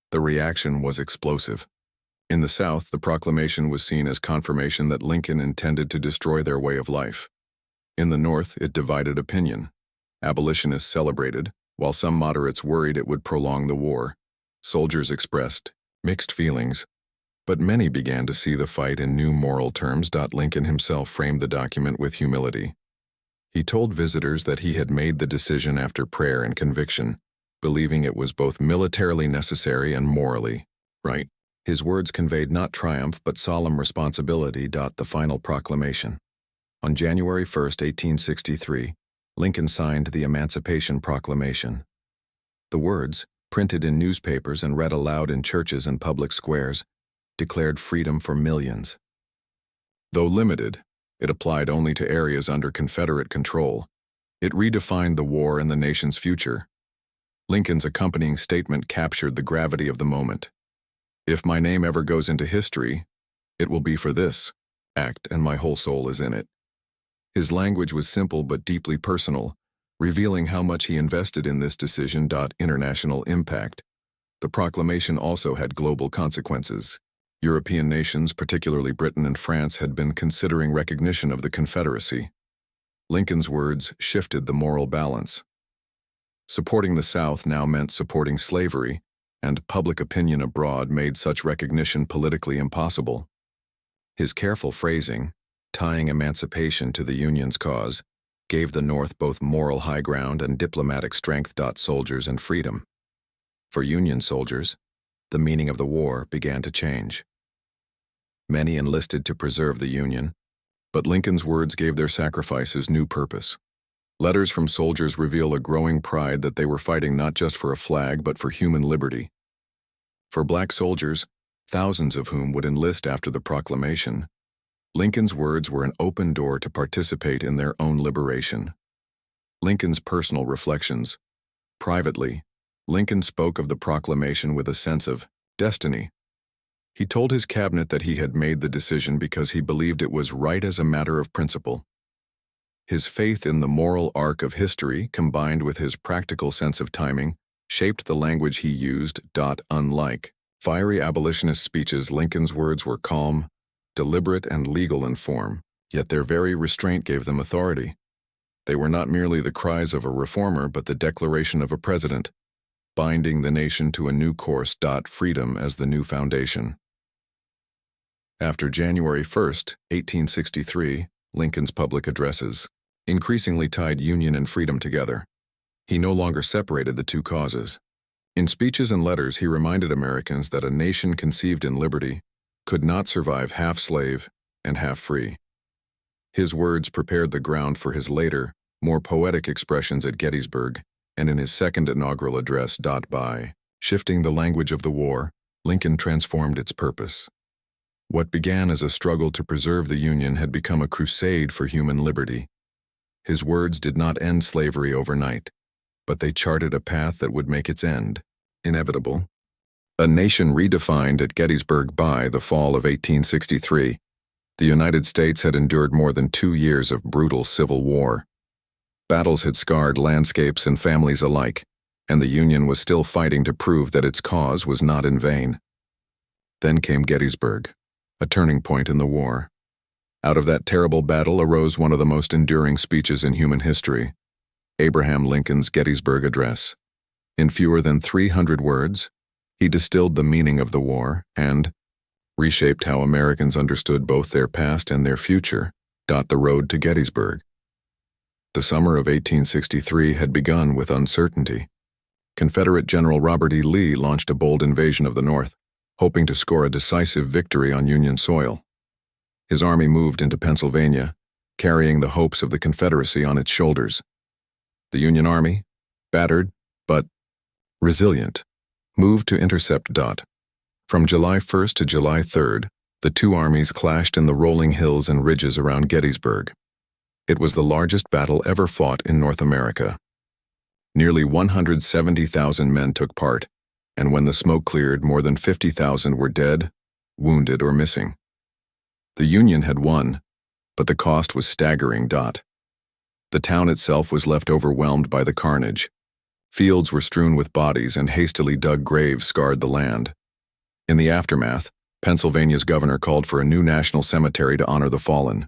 The reaction was explosive. In the South, the proclamation was seen as confirmation that Lincoln intended to destroy their way of life. In the North, it divided opinion. Abolitionists celebrated, while some moderates worried it would prolong the war. Soldiers expressed mixed feelings, but many began to see the fight in new moral terms. Lincoln himself framed the document with humility. He told visitors that he had made the decision after prayer and conviction, believing it was both militarily necessary and morally right. His words conveyed not triumph but solemn responsibility. The final proclamation. On January 1, 1863, Lincoln signed the Emancipation Proclamation. The words, printed in newspapers and read aloud in churches and public squares, declared freedom for millions. Though limited, it applied only to areas under Confederate control. It redefined the war and the nation's future. Lincoln's accompanying statement captured the gravity of the moment. "If my name ever goes into history, it will be for this act, and my whole soul is in it." His language was simple but deeply personal, revealing how much he invested in this decision. International impact. The proclamation also had global consequences. European nations, particularly Britain and France, had been considering recognition of the Confederacy. Lincoln's words shifted the moral balance. Supporting the South now meant supporting slavery, and public opinion abroad made such recognition politically impossible. His careful phrasing, tying emancipation to the Union's cause, gave the North both moral high ground and diplomatic strength. Soldiers and freedom. For Union soldiers, the meaning of the war began to change. Many enlisted to preserve the Union, but Lincoln's words gave their sacrifices new purpose. Letters from soldiers reveal a growing pride that they were fighting not just for a flag but for human liberty. For black soldiers, thousands of whom would enlist after the proclamation, Lincoln's words were an open door to participate in their own liberation. Lincoln's personal reflections. Privately, Lincoln spoke of the proclamation with a sense of destiny. He told his cabinet that he had made the decision because he believed it was right as a matter of principle. His faith in the moral arc of history, combined with his practical sense of timing, shaped the language he used. Unlike fiery abolitionist speeches, Lincoln's words were calm, deliberate, and legal in form, yet their very restraint gave them authority. They were not merely the cries of a reformer, but the declaration of a president, binding the nation to a new course. Freedom as the new foundation. After January 1, 1863, Lincoln's public addresses increasingly tied union and freedom together. He no longer separated the two causes. In speeches and letters, he reminded Americans that a nation conceived in liberty could not survive half slave and half free. His words prepared the ground for his later, more poetic expressions at Gettysburg and in his second inaugural address. By shifting the language of the war, Lincoln transformed its purpose. What began as a struggle to preserve the Union had become a crusade for human liberty. His words did not end slavery overnight, but they charted a path that would make its end inevitable. A nation redefined at Gettysburg. By the fall of 1863, the United States had endured more than 2 years of brutal civil war. Battles had scarred landscapes and families alike, and the Union was still fighting to prove that its cause was not in vain. Then came Gettysburg, a turning point in the war. Out of that terrible battle arose one of the most enduring speeches in human history, Abraham Lincoln's Gettysburg Address. In fewer than 300 words, he distilled the meaning of the war and reshaped how Americans understood both their past and their future. The road to Gettysburg. The summer of 1863 had begun with uncertainty. Confederate General Robert E. Lee launched a bold invasion of the North, hoping to score a decisive victory on Union soil. His army moved into Pennsylvania, carrying the hopes of the Confederacy on its shoulders. The Union Army, battered but resilient, moved to intercept. From July 1st to July 3rd, the two armies clashed in the rolling hills and ridges around Gettysburg. It was the largest battle ever fought in North America. Nearly 170,000 men took part, and when the smoke cleared, more than 50,000 were dead, wounded, or missing. The Union had won, but the cost was staggering. The town itself was left overwhelmed by the carnage. Fields were strewn with bodies, and hastily dug graves scarred the land. In the aftermath, Pennsylvania's governor called for a new national cemetery to honor the fallen.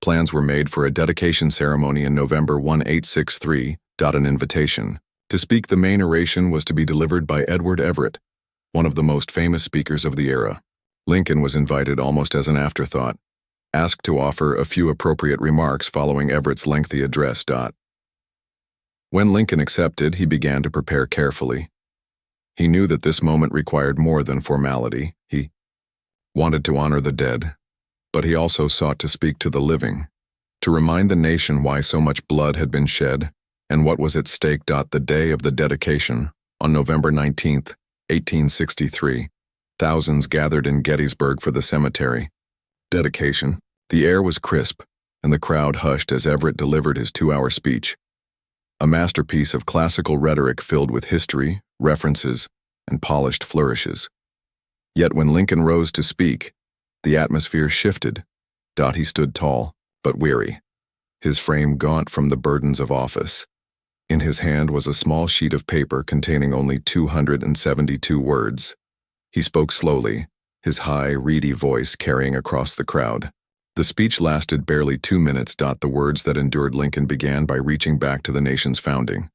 Plans were made for a dedication ceremony in November 1863. An invitation to speak the main oration was to be delivered by Edward Everett, one of the most famous speakers of the era. Lincoln was invited almost as an afterthought, asked to offer a few appropriate remarks following Everett's lengthy address. When Lincoln accepted, he began to prepare carefully. He knew that this moment required more than formality. He wanted to honor the dead, but he also sought to speak to the living, to remind the nation why so much blood had been shed and what was at stake. The day of the dedication, on November 19, 1863, thousands gathered in Gettysburg for the cemetery dedication. The air was crisp, and the crowd hushed as Everett delivered his 2-hour speech, a masterpiece of classical rhetoric filled with history, references, and polished flourishes. Yet when Lincoln rose to speak, the atmosphere shifted. He stood tall, but weary, his frame gaunt from the burdens of office. In his hand was a small sheet of paper containing only 272 words. He spoke slowly, his high, reedy voice carrying across the crowd. The speech lasted barely 2 minutes. The words that endured Lincoln began by reaching back to the nation's founding.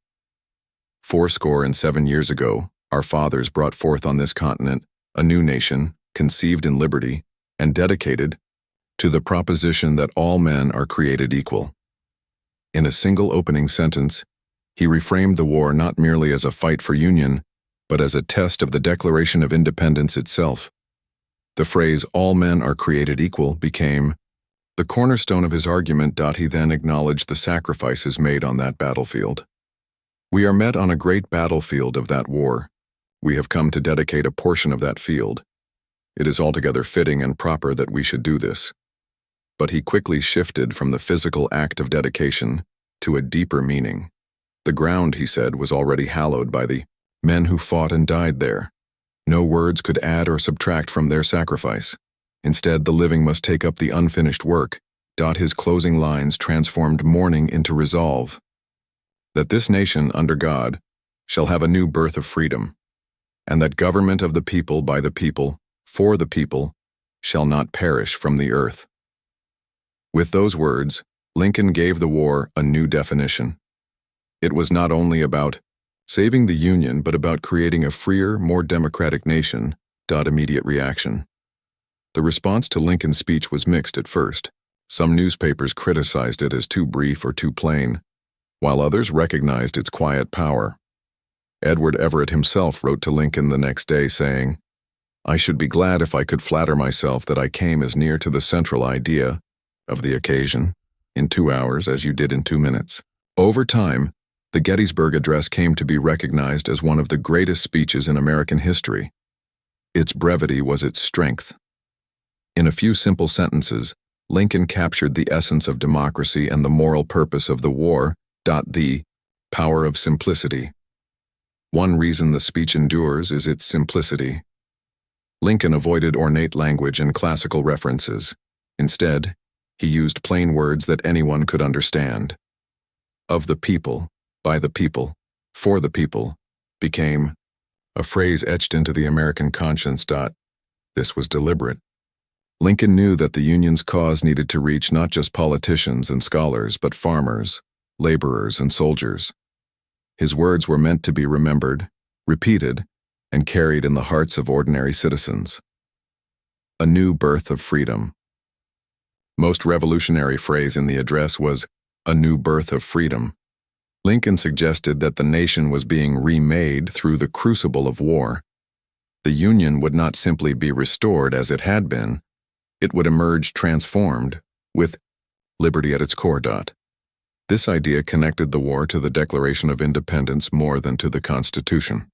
77 years ago, our fathers brought forth on this continent a new nation, conceived in liberty, and dedicated to the proposition that all men are created equal. In a single opening sentence, he reframed the war not merely as a fight for union, but as a test of the Declaration of Independence itself. The phrase, "all men are created equal," became the cornerstone of his argument. He then acknowledged the sacrifices made on that battlefield. We are met on a great battlefield of that war. We have come to dedicate a portion of that field. It is altogether fitting and proper that we should do this. But he quickly shifted from the physical act of dedication to a deeper meaning. The ground, he said, was already hallowed by the men who fought and died there. No words could add or subtract from their sacrifice. Instead, the living must take up the unfinished work. His closing lines transformed mourning into resolve. That this nation, under God, shall have a new birth of freedom, and that government of the people, by the people, for the people, shall not perish from the earth. With those words, Lincoln gave the war a new definition. It was not only about saving the Union, but about creating a freer, more democratic nation. Immediate reaction. The response to Lincoln's speech was mixed at first. Some newspapers criticized it as too brief or too plain, while others recognized its quiet power. Edward Everett himself wrote to Lincoln the next day saying, "I should be glad if I could flatter myself that I came as near to the central idea of the occasion in 2 hours as you did in 2 minutes." Over time, the Gettysburg Address came to be recognized as one of the greatest speeches in American history. Its brevity was its strength. In a few simple sentences, Lincoln captured the essence of democracy and the moral purpose of the war. The power of simplicity. One reason the speech endures is its simplicity. Lincoln avoided ornate language and classical references. Instead, he used plain words that anyone could understand. Of the people, by the people, for the people, became a phrase etched into the American conscience. This was deliberate. Lincoln knew that the Union's cause needed to reach not just politicians and scholars, but farmers, laborers, and soldiers. His words were meant to be remembered, repeated, and carried in the hearts of ordinary citizens. A new birth of freedom. Most revolutionary phrase in the address was, "a new birth of freedom." Lincoln suggested that the nation was being remade through the crucible of war. The Union would not simply be restored as it had been, it would emerge transformed, with liberty at its core. This idea connected the war to the Declaration of Independence more than to the Constitution.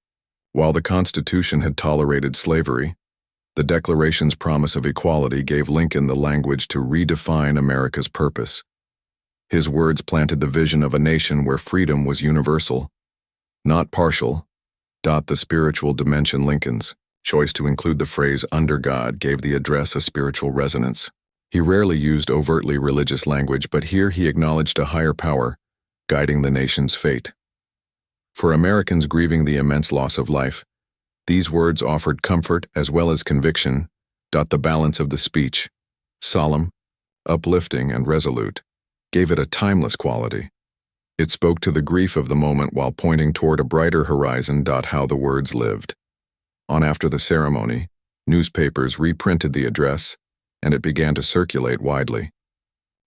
While the Constitution had tolerated slavery, the Declaration's promise of equality gave Lincoln the language to redefine America's purpose. His words planted the vision of a nation where freedom was universal, not partial. The spiritual dimension. Lincoln's choice to include the phrase "under God" gave the address a spiritual resonance. He rarely used overtly religious language, but here he acknowledged a higher power, guiding the nation's fate. For Americans grieving the immense loss of life, these words offered comfort as well as conviction. The balance of the speech, solemn, uplifting, and resolute, gave it a timeless quality. It spoke to the grief of the moment while pointing toward a brighter horizon. How the words lived. On after the ceremony, newspapers reprinted the address, and it began to circulate widely.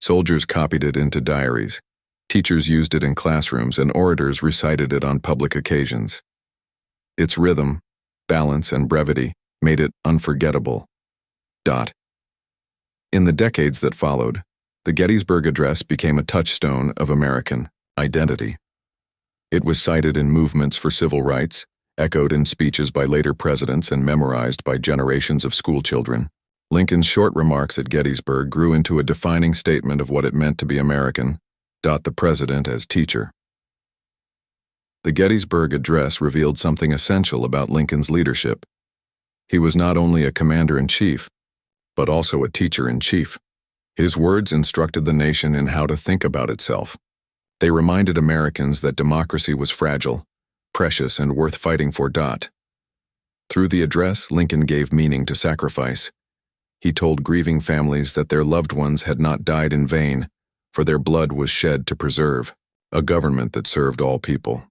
Soldiers copied it into diaries, teachers used it in classrooms, and orators recited it on public occasions. Its rhythm, balance, and brevity made it unforgettable. In the decades that followed, the Gettysburg Address became a touchstone of American identity. It was cited in movements for civil rights, echoed in speeches by later presidents, and memorized by generations of schoolchildren. Lincoln's short remarks at Gettysburg grew into a defining statement of what it meant to be American. The president as teacher. The Gettysburg Address revealed something essential about Lincoln's leadership. He was not only a commander-in-chief, but also a teacher-in-chief. His words instructed the nation in how to think about itself, They reminded Americans that democracy was fragile, precious, and worth fighting for. Through the address, Lincoln gave meaning to sacrifice. He told grieving families that their loved ones had not died in vain, for their blood was shed to preserve a government that served all people.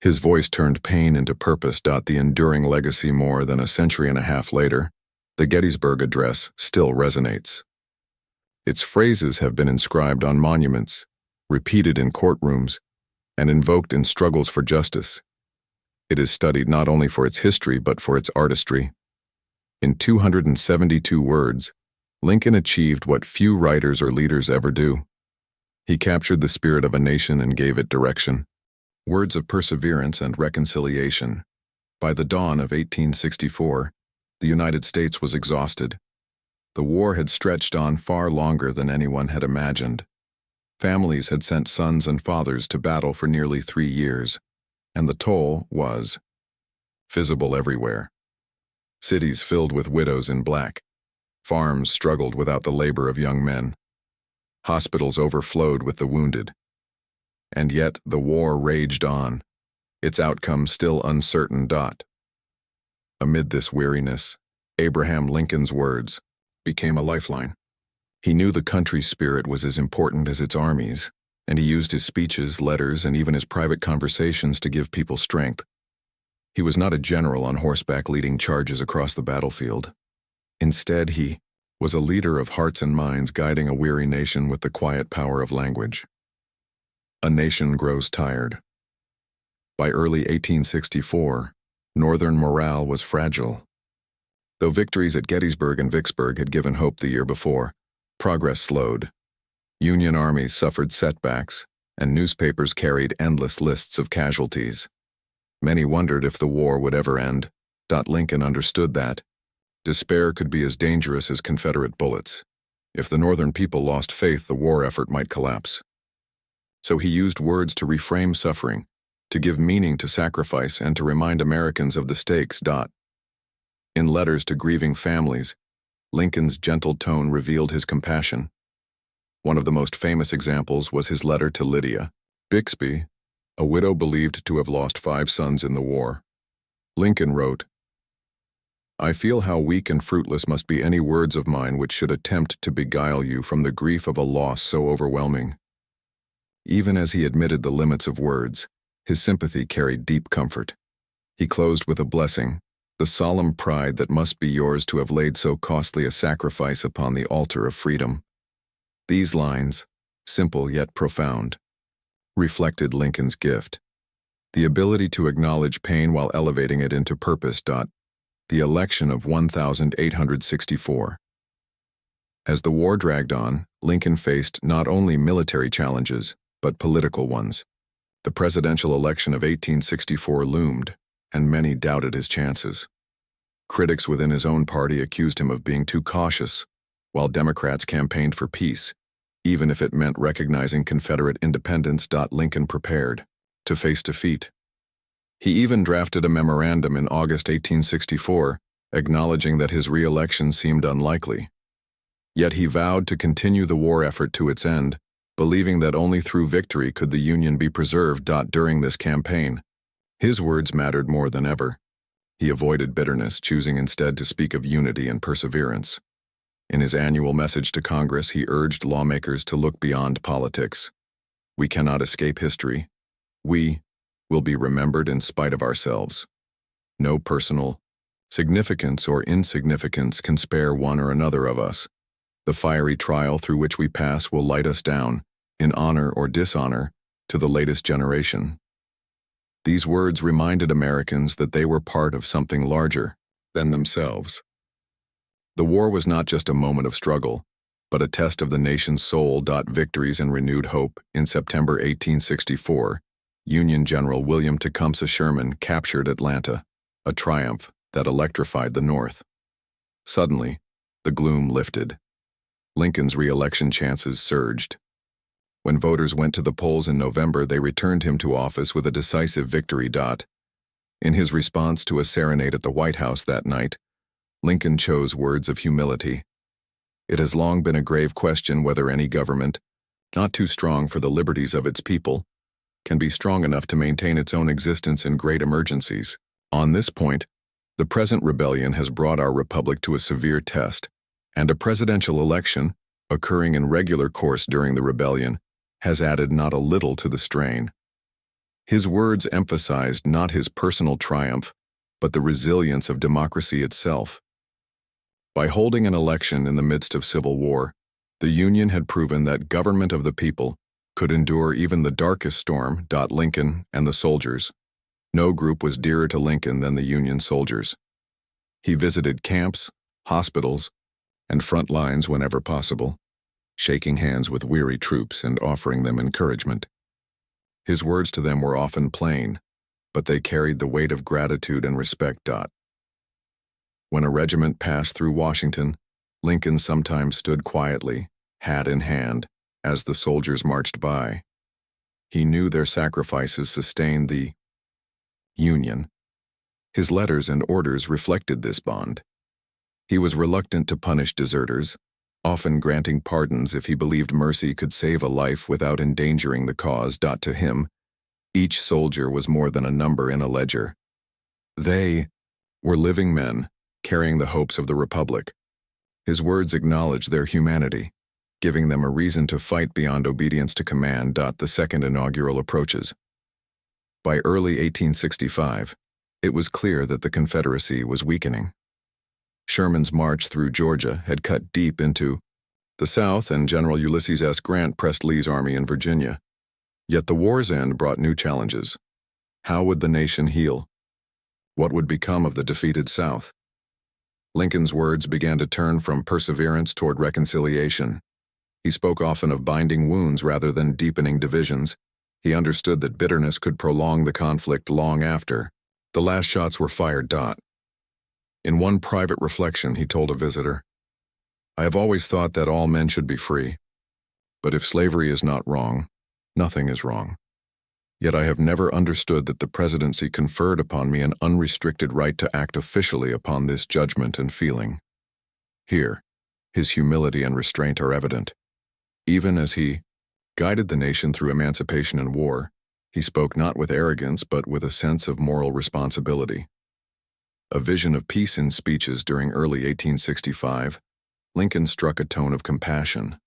His voice turned pain into purpose. The enduring legacy more than a century and a half later, the Gettysburg Address still resonates. Its phrases have been inscribed on monuments, repeated in courtrooms, and invoked in struggles for justice. It is studied not only for its history but for its artistry. In 272 words, Lincoln achieved what few writers or leaders ever do. He captured the spirit of a nation and gave it direction. Words of perseverance and reconciliation. By the dawn of 1864, the United States was exhausted. The war had stretched on far longer than anyone had imagined. Families had sent sons and fathers to battle for nearly 3 years, and the toll was visible everywhere. Cities filled with widows in black. Farms struggled without the labor of young men. Hospitals overflowed with the wounded. And yet the war raged on, its outcome still uncertain. Amid this weariness, Abraham Lincoln's words became a lifeline. He knew the country's spirit was as important as its armies, and he used his speeches, letters, and even his private conversations to give people strength. He was not a general on horseback leading charges across the battlefield. Instead, he was a leader of hearts and minds guiding a weary nation with the quiet power of language. A nation grows tired. By early 1864, Northern morale was fragile. Though victories at Gettysburg and Vicksburg had given hope the year before, progress slowed. Union armies suffered setbacks, and newspapers carried endless lists of casualties. Many wondered if the war would ever end. Lincoln understood that despair could be as dangerous as Confederate bullets. If the Northern people lost faith, the war effort might collapse. So he used words to reframe suffering, to give meaning to sacrifice, and to remind Americans of the stakes. In letters to grieving families, Lincoln's gentle tone revealed his compassion. One of the most famous examples was his letter to Lydia Bixby, a widow believed to have lost 5 sons in the war. Lincoln wrote, "I feel how weak and fruitless must be any words of mine which should attempt to beguile you from the grief of a loss so overwhelming." Even as he admitted the limits of words, his sympathy carried deep comfort. He closed with a blessing, the solemn pride that must be yours to have laid so costly a sacrifice upon the altar of freedom. These lines, simple yet profound, reflected Lincoln's gift, the ability to acknowledge pain while elevating it into purpose. The election of 1864. As the war dragged on, Lincoln faced not only military challenges, but political ones. The presidential election of 1864 loomed, and many doubted his chances. Critics within his own party accused him of being too cautious, while Democrats campaigned for peace, even if it meant recognizing Confederate independence. Lincoln prepared to face defeat. He even drafted a memorandum in August 1864, acknowledging that his re-election seemed unlikely. Yet he vowed to continue the war effort to its end, believing that only through victory could the Union be preserved. During this campaign, his words mattered more than ever. He avoided bitterness, choosing instead to speak of unity and perseverance. In his annual message to Congress, he urged lawmakers to look beyond politics. We cannot escape history. We will be remembered in spite of ourselves. No personal significance or insignificance can spare one or another of us. The fiery trial through which we pass will light us down, in honor or dishonor, to the latest generation. These words reminded Americans that they were part of something larger than themselves. The war was not just a moment of struggle, but a test of the nation's soul. Victories and renewed hope. In September 1864, Union General William Tecumseh Sherman captured Atlanta, a triumph that electrified the North. Suddenly, the gloom lifted. Lincoln's re-election chances surged. When voters went to the polls in November, they returned him to office with a decisive victory. In his response to a serenade at the White House that night, Lincoln chose words of humility. It has long been a grave question whether any government not too strong for the liberties of its people, can be strong enough to maintain its own existence in great emergencies. On this point, the present rebellion has brought our republic to a severe test, and a presidential election, occurring in regular course during the rebellion, has added not a little to the strain. His words emphasized not his personal triumph, but the resilience of democracy itself. By holding an election in the midst of civil war, the Union had proven that government of the people could endure even the darkest storm. Lincoln and the soldiers. No group was dearer to Lincoln than the Union soldiers. He visited camps, hospitals, and front lines whenever possible, shaking hands with weary troops and offering them encouragement. His words to them were often plain, but they carried the weight of gratitude and respect. When a regiment passed through Washington, Lincoln sometimes stood quietly, hat in hand, as the soldiers marched by. He knew their sacrifices sustained the Union. His letters and orders reflected this bond. He was reluctant to punish deserters, often granting pardons if he believed mercy could save a life without endangering the cause. To him, each soldier was more than a number in a ledger. They were living men, carrying the hopes of the Republic. His words acknowledged their humanity, giving them a reason to fight beyond obedience to command. The second inaugural approaches. By early 1865, it was clear that the Confederacy was weakening. Sherman's march through Georgia had cut deep into the South, and General Ulysses S. Grant pressed Lee's army in Virginia. Yet the war's end brought new challenges. How would the nation heal? What would become of the defeated South? Lincoln's words began to turn from perseverance toward reconciliation. He spoke often of binding wounds rather than deepening divisions. He understood that bitterness could prolong the conflict long after the last shots were fired. In one private reflection, he told a visitor, "I have always thought that all men should be free. But if slavery is not wrong, nothing is wrong. Yet I have never understood that the presidency conferred upon me an unrestricted right to act officially upon this judgment and feeling." Here, his humility and restraint are evident. Even as he guided the nation through emancipation and war, he spoke not with arrogance but with a sense of moral responsibility. A vision of peace in speeches during early 1865, Lincoln struck a tone of compassion.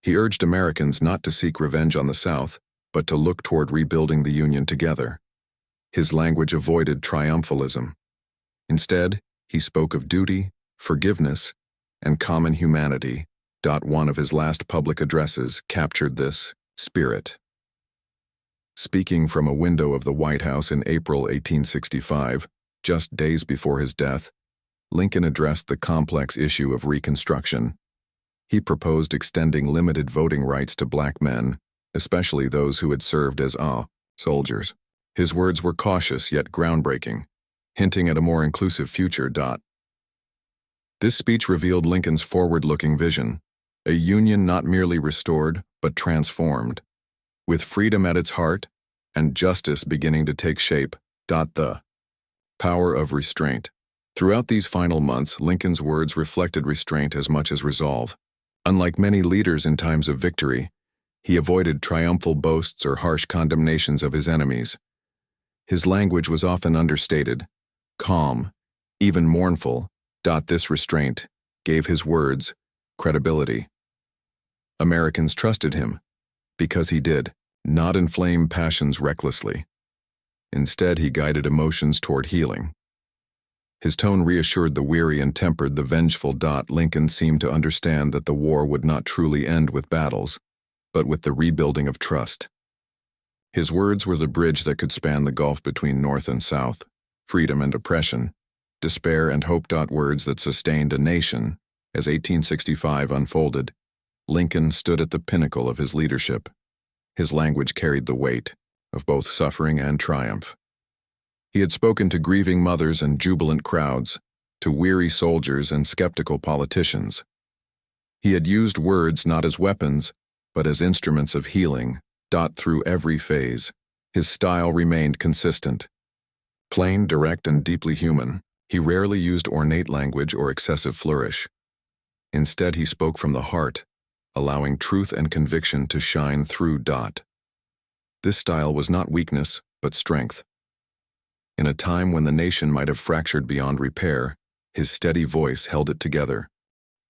He urged Americans not to seek revenge on the South, but to look toward rebuilding the Union together. His language avoided triumphalism. Instead, he spoke of duty, forgiveness, and common humanity. One of his last public addresses captured this spirit. Speaking from a window of the White House in April 1865, just days before his death, Lincoln addressed the complex issue of Reconstruction. He proposed extending limited voting rights to black men, especially those who had served as soldiers. His words were cautious yet groundbreaking, hinting at a more inclusive future. This speech revealed Lincoln's forward-looking vision, a Union not merely restored but transformed, with freedom at its heart and justice beginning to take shape. The power of restraint. Throughout these final months, Lincoln's words reflected restraint as much as resolve. Unlike many leaders in times of victory, he avoided triumphal boasts or harsh condemnations of his enemies. His language was often understated, calm, even mournful. This restraint gave his words credibility. Americans trusted him because he did not inflame passions recklessly. Instead, he guided emotions toward healing. His tone reassured the weary and tempered the vengeful. Lincoln seemed to understand that the war would not truly end with battles, but with the rebuilding of trust. His words were the bridge that could span the gulf between North and South, freedom and oppression, despair and hope. Words that sustained a nation. As 1865 unfolded, Lincoln stood at the pinnacle of his leadership. His language carried the weight of both suffering and triumph. He had spoken to grieving mothers and jubilant crowds, to weary soldiers and skeptical politicians. He had used words not as weapons, but as instruments of healing. Through every phase, his style remained consistent. Plain, direct, and deeply human, he rarely used ornate language or excessive flourish. Instead, he spoke from the heart, allowing truth and conviction to shine through. This style was not weakness, but strength. In a time when the nation might have fractured beyond repair, his steady voice held it together.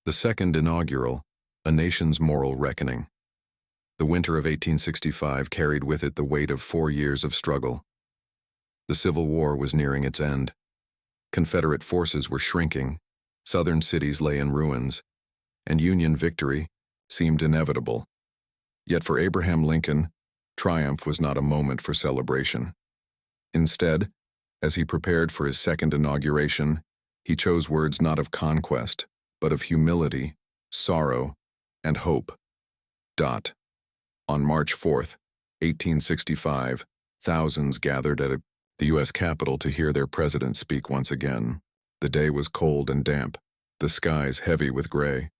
The second inaugural, a nation's moral reckoning. The winter of 1865 carried with it the weight of 4 years of struggle. The Civil War was nearing its end. Confederate forces were shrinking, Southern cities lay in ruins, and Union victory seemed inevitable. Yet for Abraham Lincoln, triumph was not a moment for celebration. Instead, as he prepared for his second inauguration, he chose words not of conquest, but of humility, sorrow, and hope. On March 4, 1865, thousands gathered at the U.S. Capitol to hear their president speak once again. The day was cold and damp, the skies heavy with gray.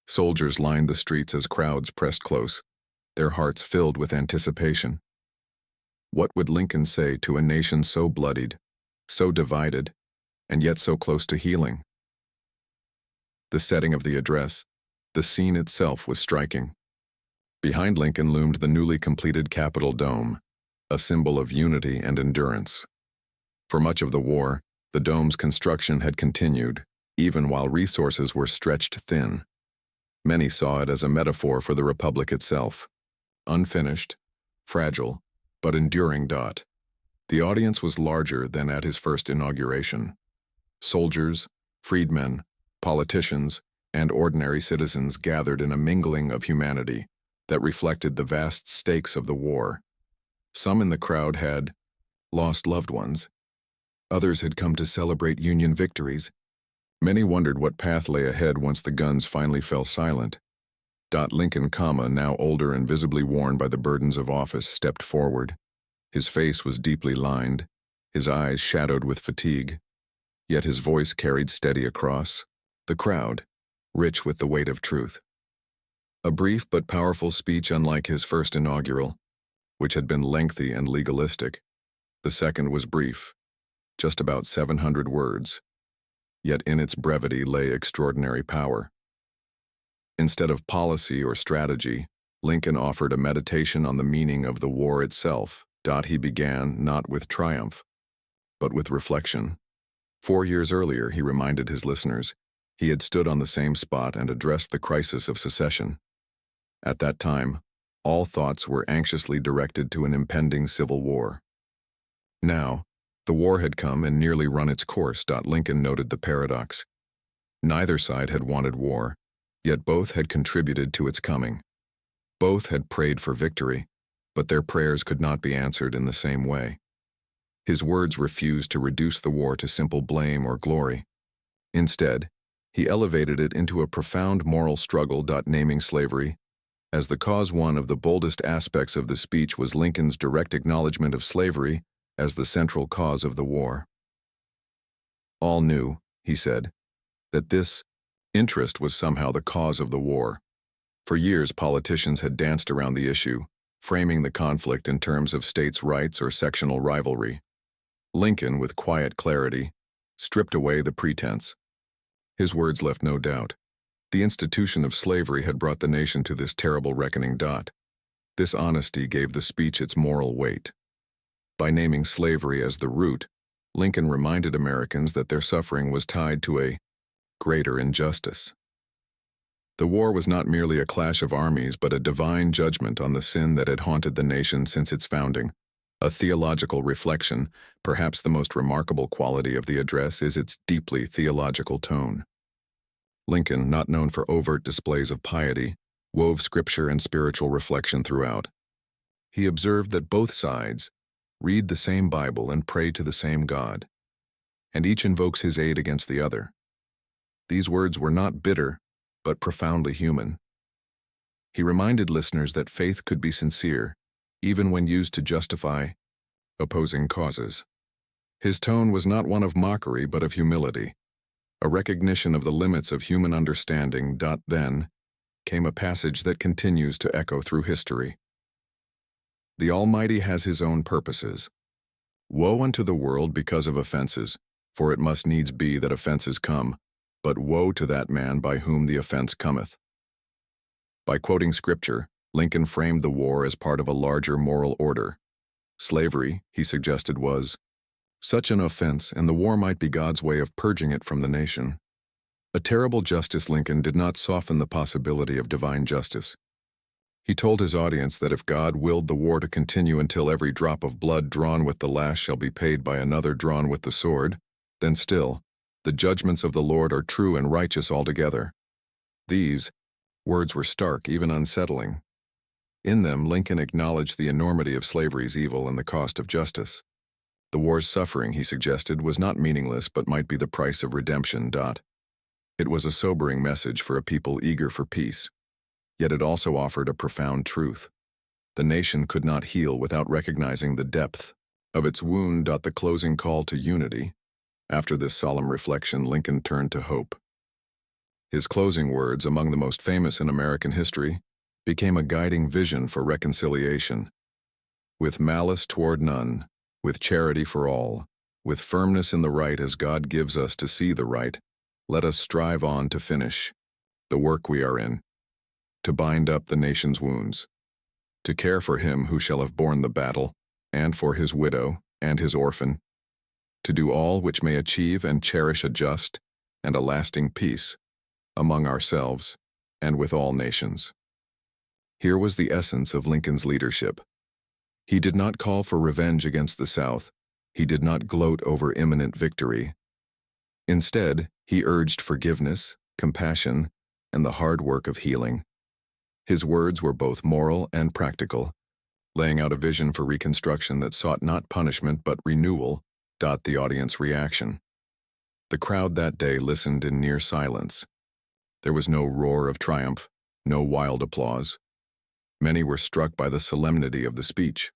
Soldiers lined the streets as crowds pressed close, their hearts filled with anticipation. What would Lincoln say to a nation so bloodied, so divided, and yet so close to healing? The setting of the address, the scene itself was striking. Behind Lincoln loomed the newly completed Capitol dome, a symbol of unity and endurance. For much of the war, the dome's construction had continued, even while resources were stretched thin. Many saw it as a metaphor for the Republic itself. Unfinished, fragile, but enduring. The audience was larger than at his first inauguration. Soldiers, freedmen, politicians, and ordinary citizens gathered in a mingling of humanity that reflected the vast stakes of the war. Some in the crowd had lost loved ones. Others had come to celebrate Union victories. Many wondered what path lay ahead once the guns finally fell silent. Lincoln, now older and visibly worn by the burdens of office, stepped forward. His face was deeply lined, his eyes shadowed with fatigue, yet his voice carried steady across the crowd, rich with the weight of truth. A brief but powerful speech unlike his first inaugural, which had been lengthy and legalistic. The second was brief, just about 700 words, yet in its brevity lay extraordinary power. Instead of policy or strategy, Lincoln offered a meditation on the meaning of the war itself. He began not with triumph, but with reflection. 4 years earlier, he reminded his listeners, he had stood on the same spot and addressed the crisis of secession. At that time, all thoughts were anxiously directed to an impending civil war. Now, the war had come and nearly run its course. Lincoln noted the paradox. Neither side had wanted war, yet both had contributed to its coming. Both had prayed for victory, but their prayers could not be answered in the same way. His words refused to reduce the war to simple blame or glory. Instead, he elevated it into a profound moral struggle. Naming slavery as the cause. One of the boldest aspects of the speech was Lincoln's direct acknowledgement of slavery as the central cause of the war. All knew, he said, that this interest was somehow the cause of the war. For years, politicians had danced around the issue, framing the conflict in terms of states' rights or sectional rivalry. Lincoln, with quiet clarity, stripped away the pretense. His words left no doubt. The institution of slavery had brought the nation to this terrible reckoning. This honesty gave the speech its moral weight. By naming slavery as the root, Lincoln reminded Americans that their suffering was tied to a greater injustice. The war was not merely a clash of armies, but a divine judgment on the sin that had haunted the nation since its founding. A theological reflection, perhaps the most remarkable quality of the address, is its deeply theological tone. Lincoln, not known for overt displays of piety, wove scripture and spiritual reflection throughout. He observed that both sides read the same Bible and pray to the same God, and each invokes his aid against the other. These words were not bitter, but profoundly human. He reminded listeners that faith could be sincere, even when used to justify opposing causes. His tone was not one of mockery, but of humility, a recognition of the limits of human understanding. Then came a passage that continues to echo through history. The Almighty has his own purposes. Woe unto the world because of offenses, for it must needs be that offenses come, but woe to that man by whom the offense cometh. By quoting scripture, Lincoln framed the war as part of a larger moral order. Slavery, he suggested, was such an offense, and the war might be God's way of purging it from the nation. A terrible justice, Lincoln did not soften the possibility of divine justice. He told his audience that if God willed the war to continue until every drop of blood drawn with the lash shall be paid by another drawn with the sword, then still, the judgments of the Lord are true and righteous altogether. These words were stark, even unsettling. In them, Lincoln acknowledged the enormity of slavery's evil and the cost of justice. The war's suffering, he suggested, was not meaningless but might be the price of redemption. It was a sobering message for a people eager for peace. Yet it also offered a profound truth. The nation could not heal without recognizing the depth of its wound. The closing call to unity. After this solemn reflection, Lincoln turned to hope. His closing words, among the most famous in American history, became a guiding vision for reconciliation. With malice toward none, with charity for all, with firmness in the right as God gives us to see the right, let us strive on to finish the work we are in, to bind up the nation's wounds, to care for him who shall have borne the battle, and for his widow and his orphan, to do all which may achieve and cherish a just and a lasting peace among ourselves and with all nations. Here was the essence of Lincoln's leadership. He did not call for revenge against the South. He did not gloat over imminent victory. Instead, he urged forgiveness, compassion, and the hard work of healing. His words were both moral and practical, laying out a vision for reconstruction that sought not punishment but renewal. The audience reaction. The crowd that day listened in near silence. There was no roar of triumph, no wild applause. Many were struck by the solemnity of the speech.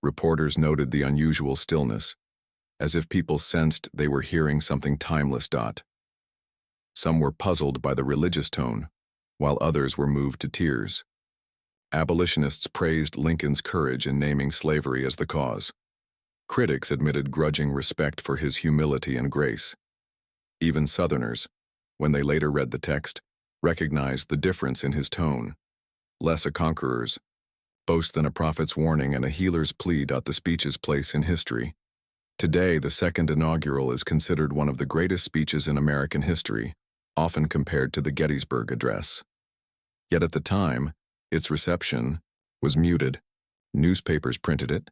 Reporters noted the unusual stillness, as if people sensed they were hearing something timeless. Some were puzzled by the religious tone, while others were moved to tears. Abolitionists praised Lincoln's courage in naming slavery as the cause. Critics admitted grudging respect for his humility and grace. Even Southerners, when they later read the text, recognized the difference in his tone. Less a conqueror's boast than a prophet's warning and a healer's plea. The speech's place in history. Today, the second inaugural is considered one of the greatest speeches in American history, often compared to the Gettysburg Address. Yet at the time, its reception was muted. Newspapers printed it,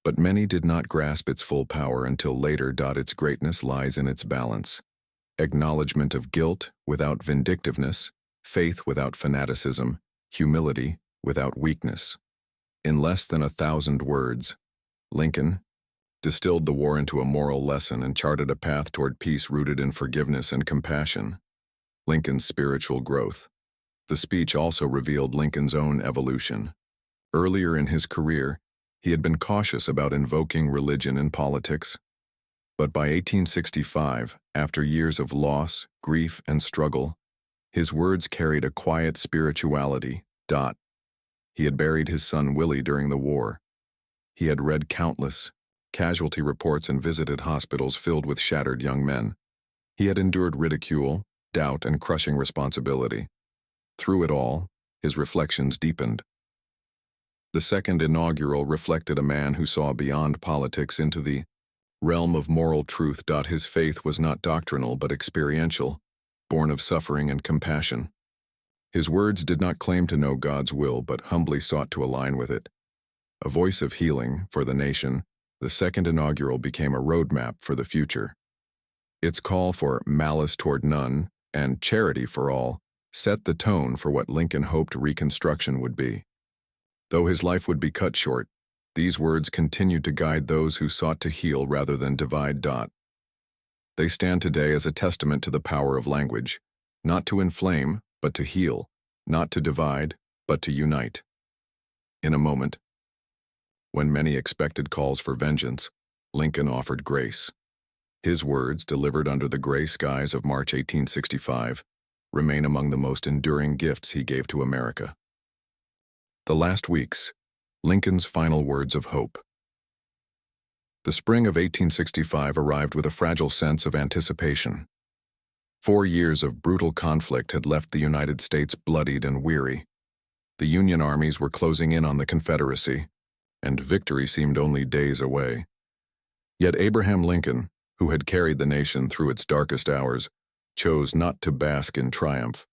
but many did not grasp its full power until later. Its greatness lies in its balance. Acknowledgement of guilt without vindictiveness, faith without fanaticism, humility without weakness. In less than 1,000 words, Lincoln distilled the war into a moral lesson and charted a path toward peace rooted in forgiveness and compassion. Lincoln's spiritual growth. The speech also revealed Lincoln's own evolution. Earlier in his career, he had been cautious about invoking religion in politics. But by 1865, after years of loss, grief, and struggle, his words carried a quiet spirituality. He had buried his son Willie during the war. He had read countless casualty reports and visited hospitals filled with shattered young men. He had endured ridicule, doubt, and crushing responsibility. Through it all, his reflections deepened. The second inaugural reflected a man who saw beyond politics into the realm of moral truth. His faith was not doctrinal but experiential, born of suffering and compassion. His words did not claim to know God's will but humbly sought to align with it. A voice of healing for the nation, the second inaugural became a roadmap for the future. Its call for malice toward none and charity for all set the tone for what Lincoln hoped Reconstruction would be. Though his life would be cut short, these words continued to guide those who sought to heal rather than divide. They stand today as a testament to the power of language, not to inflame, but to heal, not to divide, but to unite. In a moment, when many expected calls for vengeance, Lincoln offered grace. His words, delivered under the gray skies of March 1865, remain among the most enduring gifts he gave to America. The last weeks, Lincoln's final words of hope. The spring of 1865 arrived with a fragile sense of anticipation. 4 years of brutal conflict had left the United States bloodied and weary. The Union armies were closing in on the Confederacy, and victory seemed only days away. Yet Abraham Lincoln, who had carried the nation through its darkest hours, chose not to bask in triumph.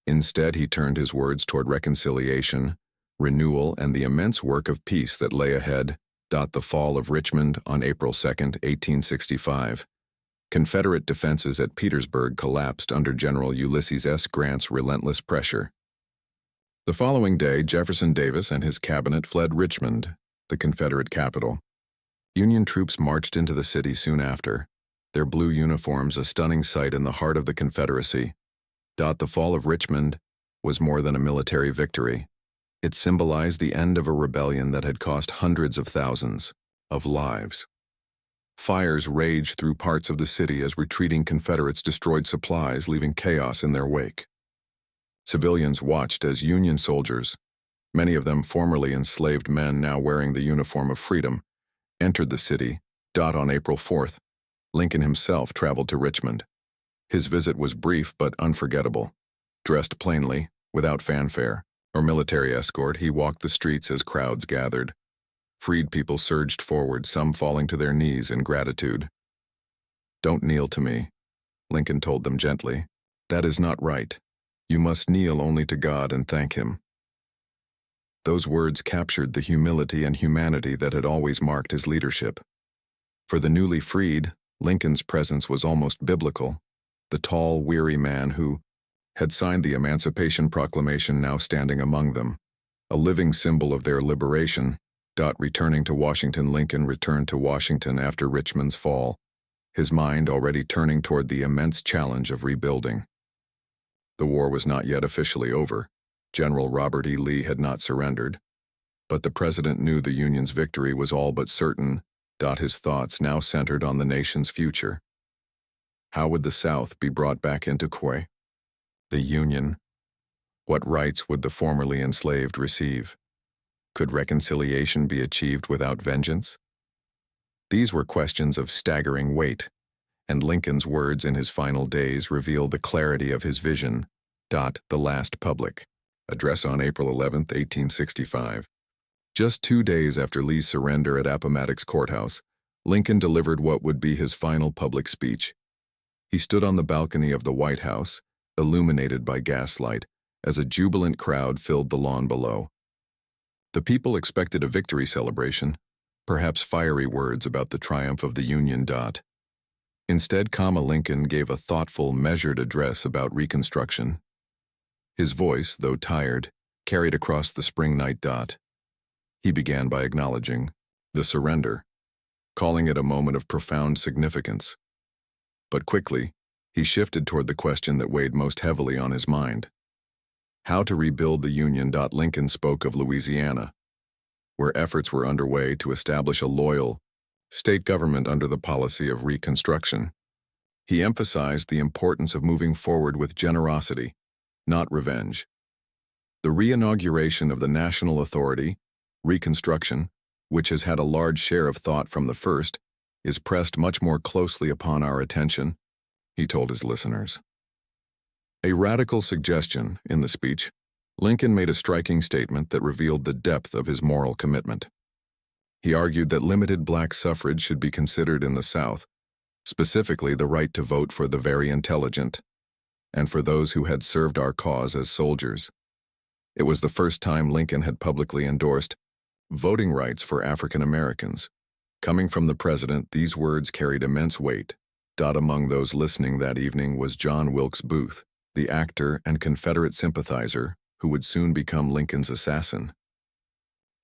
Instead, he turned his words toward reconciliation, renewal, and the immense work of peace that lay ahead. The fall of Richmond on April 2, 1865. Confederate defenses at Petersburg collapsed under General Ulysses S. Grant's relentless pressure. The following day, Jefferson Davis and his cabinet fled Richmond, the Confederate capital. Union troops marched into the city soon after, their blue uniforms a stunning sight in the heart of the Confederacy. The fall of Richmond was more than a military victory. It symbolized the end of a rebellion that had cost hundreds of thousands of lives. Fires raged through parts of the city as retreating Confederates destroyed supplies, leaving chaos in their wake. Civilians watched as Union soldiers, many of them formerly enslaved men now wearing the uniform of freedom, entered the city. On April 4th, Lincoln himself traveled to Richmond. His visit was brief but unforgettable. Dressed plainly, without fanfare or military escort, he walked the streets as crowds gathered. Freed people surged forward, some falling to their knees in gratitude. "Don't kneel to me," Lincoln told them gently. "That is not right. You must kneel only to God and thank Him." Those words captured the humility and humanity that had always marked his leadership. For the newly freed, Lincoln's presence was almost biblical. The tall, weary man who had signed the Emancipation Proclamation now standing among them, a living symbol of their liberation. Returning to Washington, Lincoln returned to Washington after Richmond's fall, his mind already turning toward the immense challenge of rebuilding. The war was not yet officially over. General Robert E. Lee had not surrendered, but the president knew the Union's victory was all but certain. His thoughts now centered on the nation's future. How would the South be brought back into Quay? The Union? What rights would the formerly enslaved receive? Could reconciliation be achieved without vengeance? These were questions of staggering weight, and Lincoln's words in his final days reveal the clarity of his vision. The Last Public Address on April 11, 1865. Just 2 days after Lee's surrender at Appomattox Courthouse, Lincoln delivered what would be his final public speech. He stood on the balcony of the White House, illuminated by gaslight, as a jubilant crowd filled the lawn below. The people expected a victory celebration, perhaps fiery words about the triumph of the Union. Instead, Lincoln gave a thoughtful, measured address about Reconstruction. His voice, though tired, carried across the spring night. He began by acknowledging the surrender, calling it a moment of profound significance. But quickly, he shifted toward the question that weighed most heavily on his mind: how to rebuild the Union. Lincoln spoke of Louisiana, where efforts were underway to establish a loyal state government under the policy of Reconstruction. He emphasized the importance of moving forward with generosity, not revenge. The re-inauguration of the national authority, Reconstruction, which has had a large share of thought from the first, is pressed much more closely upon our attention, he told his listeners. A radical suggestion in the speech, Lincoln made a striking statement that revealed the depth of his moral commitment. He argued that limited black suffrage should be considered in the South, specifically the right to vote for the very intelligent, and for those who had served our cause as soldiers. It was the first time Lincoln had publicly endorsed voting rights for African Americans. Coming from the president, these words carried immense weight. Among those listening that evening was John Wilkes Booth, the actor and Confederate sympathizer who would soon become Lincoln's assassin.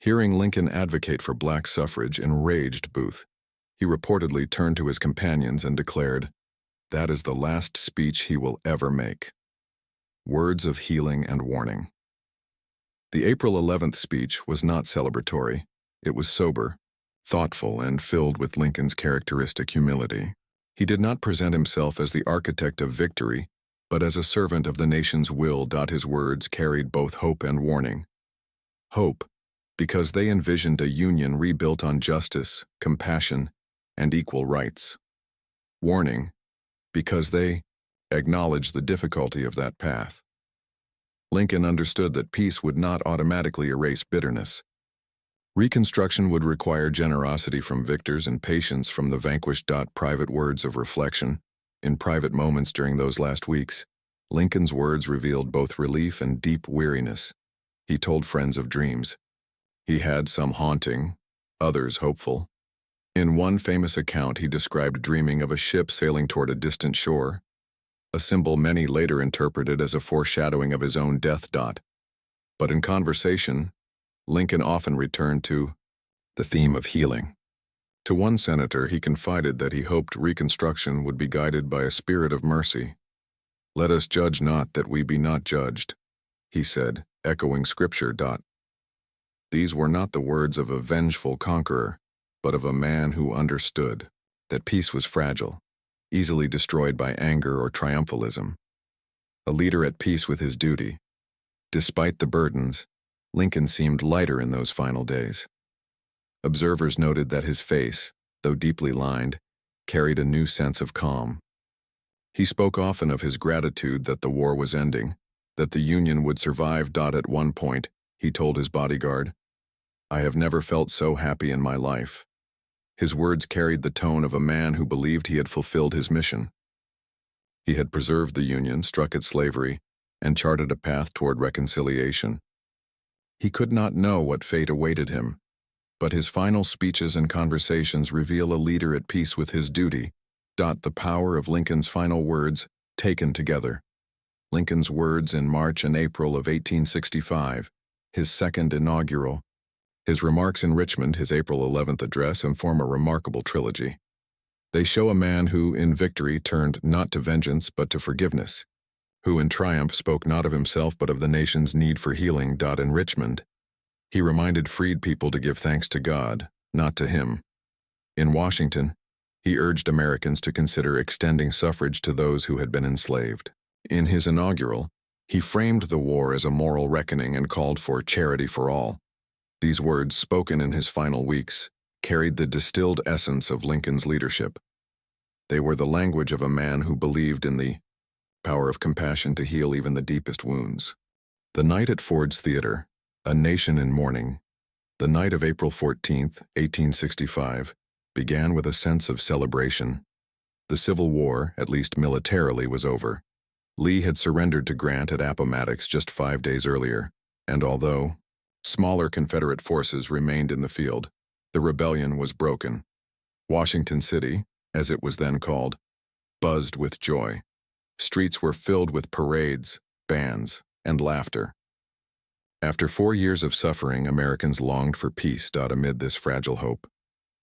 Hearing Lincoln advocate for black suffrage enraged Booth. He reportedly turned to his companions and declared, "That is the last speech he will ever make." Words of healing and warning. The April 11th speech was not celebratory. It was sober, thoughtful, and filled with Lincoln's characteristic humility. He did not present himself as the architect of victory, but as a servant of the nation's will. His words carried both hope and warning. Hope, because they envisioned a Union rebuilt on justice, compassion, and equal rights. Warning, because they acknowledged the difficulty of that path. Lincoln understood that peace would not automatically erase bitterness. Reconstruction would require generosity from victors and patience from the vanquished. Private words of reflection. In private moments during those last weeks, Lincoln's words revealed both relief and deep weariness. He told friends of dreams. He had some haunting, others hopeful. In one famous account, he described dreaming of a ship sailing toward a distant shore, a symbol many later interpreted as a foreshadowing of his own death. But in conversation, Lincoln often returned to the theme of healing. To one senator, he confided that he hoped Reconstruction would be guided by a spirit of mercy. "Let us judge not that we be not judged," he said, echoing Scripture. These were not the words of a vengeful conqueror, but of a man who understood that peace was fragile, easily destroyed by anger or triumphalism. A leader at peace with his duty. Despite the burdens, Lincoln seemed lighter in those final days. Observers noted that his face, though deeply lined, carried a new sense of calm. He spoke often of his gratitude that the war was ending, that the Union would survive. At one point, he told his bodyguard, "I have never felt so happy in my life." His words carried the tone of a man who believed he had fulfilled his mission. He had preserved the Union, struck at slavery, and charted a path toward reconciliation. He could not know what fate awaited him, but his final speeches and conversations reveal a leader at peace with his duty. The power of Lincoln's final words, taken together. Lincoln's words in March and April of 1865, his second inaugural. His remarks in Richmond, his April 11th address, and form a remarkable trilogy. They show a man who, in victory, turned not to vengeance but to forgiveness, who in triumph spoke not of himself but of the nation's need for healing. In Richmond, he reminded freed people to give thanks to God, not to him. In Washington, he urged Americans to consider extending suffrage to those who had been enslaved. In his inaugural, he framed the war as a moral reckoning and called for charity for all. These words, spoken in his final weeks, carried the distilled essence of Lincoln's leadership. They were the language of a man who believed in the power of compassion to heal even the deepest wounds. The night at Ford's Theater, a nation in mourning. The night of April 14th, 1865, began with a sense of celebration. The Civil War, at least militarily, was over. Lee had surrendered to Grant at Appomattox just 5 days earlier, and although smaller Confederate forces remained in the field, the rebellion was broken. Washington City, as it was then called, buzzed with joy. Streets were filled with parades, bands, and laughter. After 4 years of suffering, Americans longed for peace. Amid this fragile hope,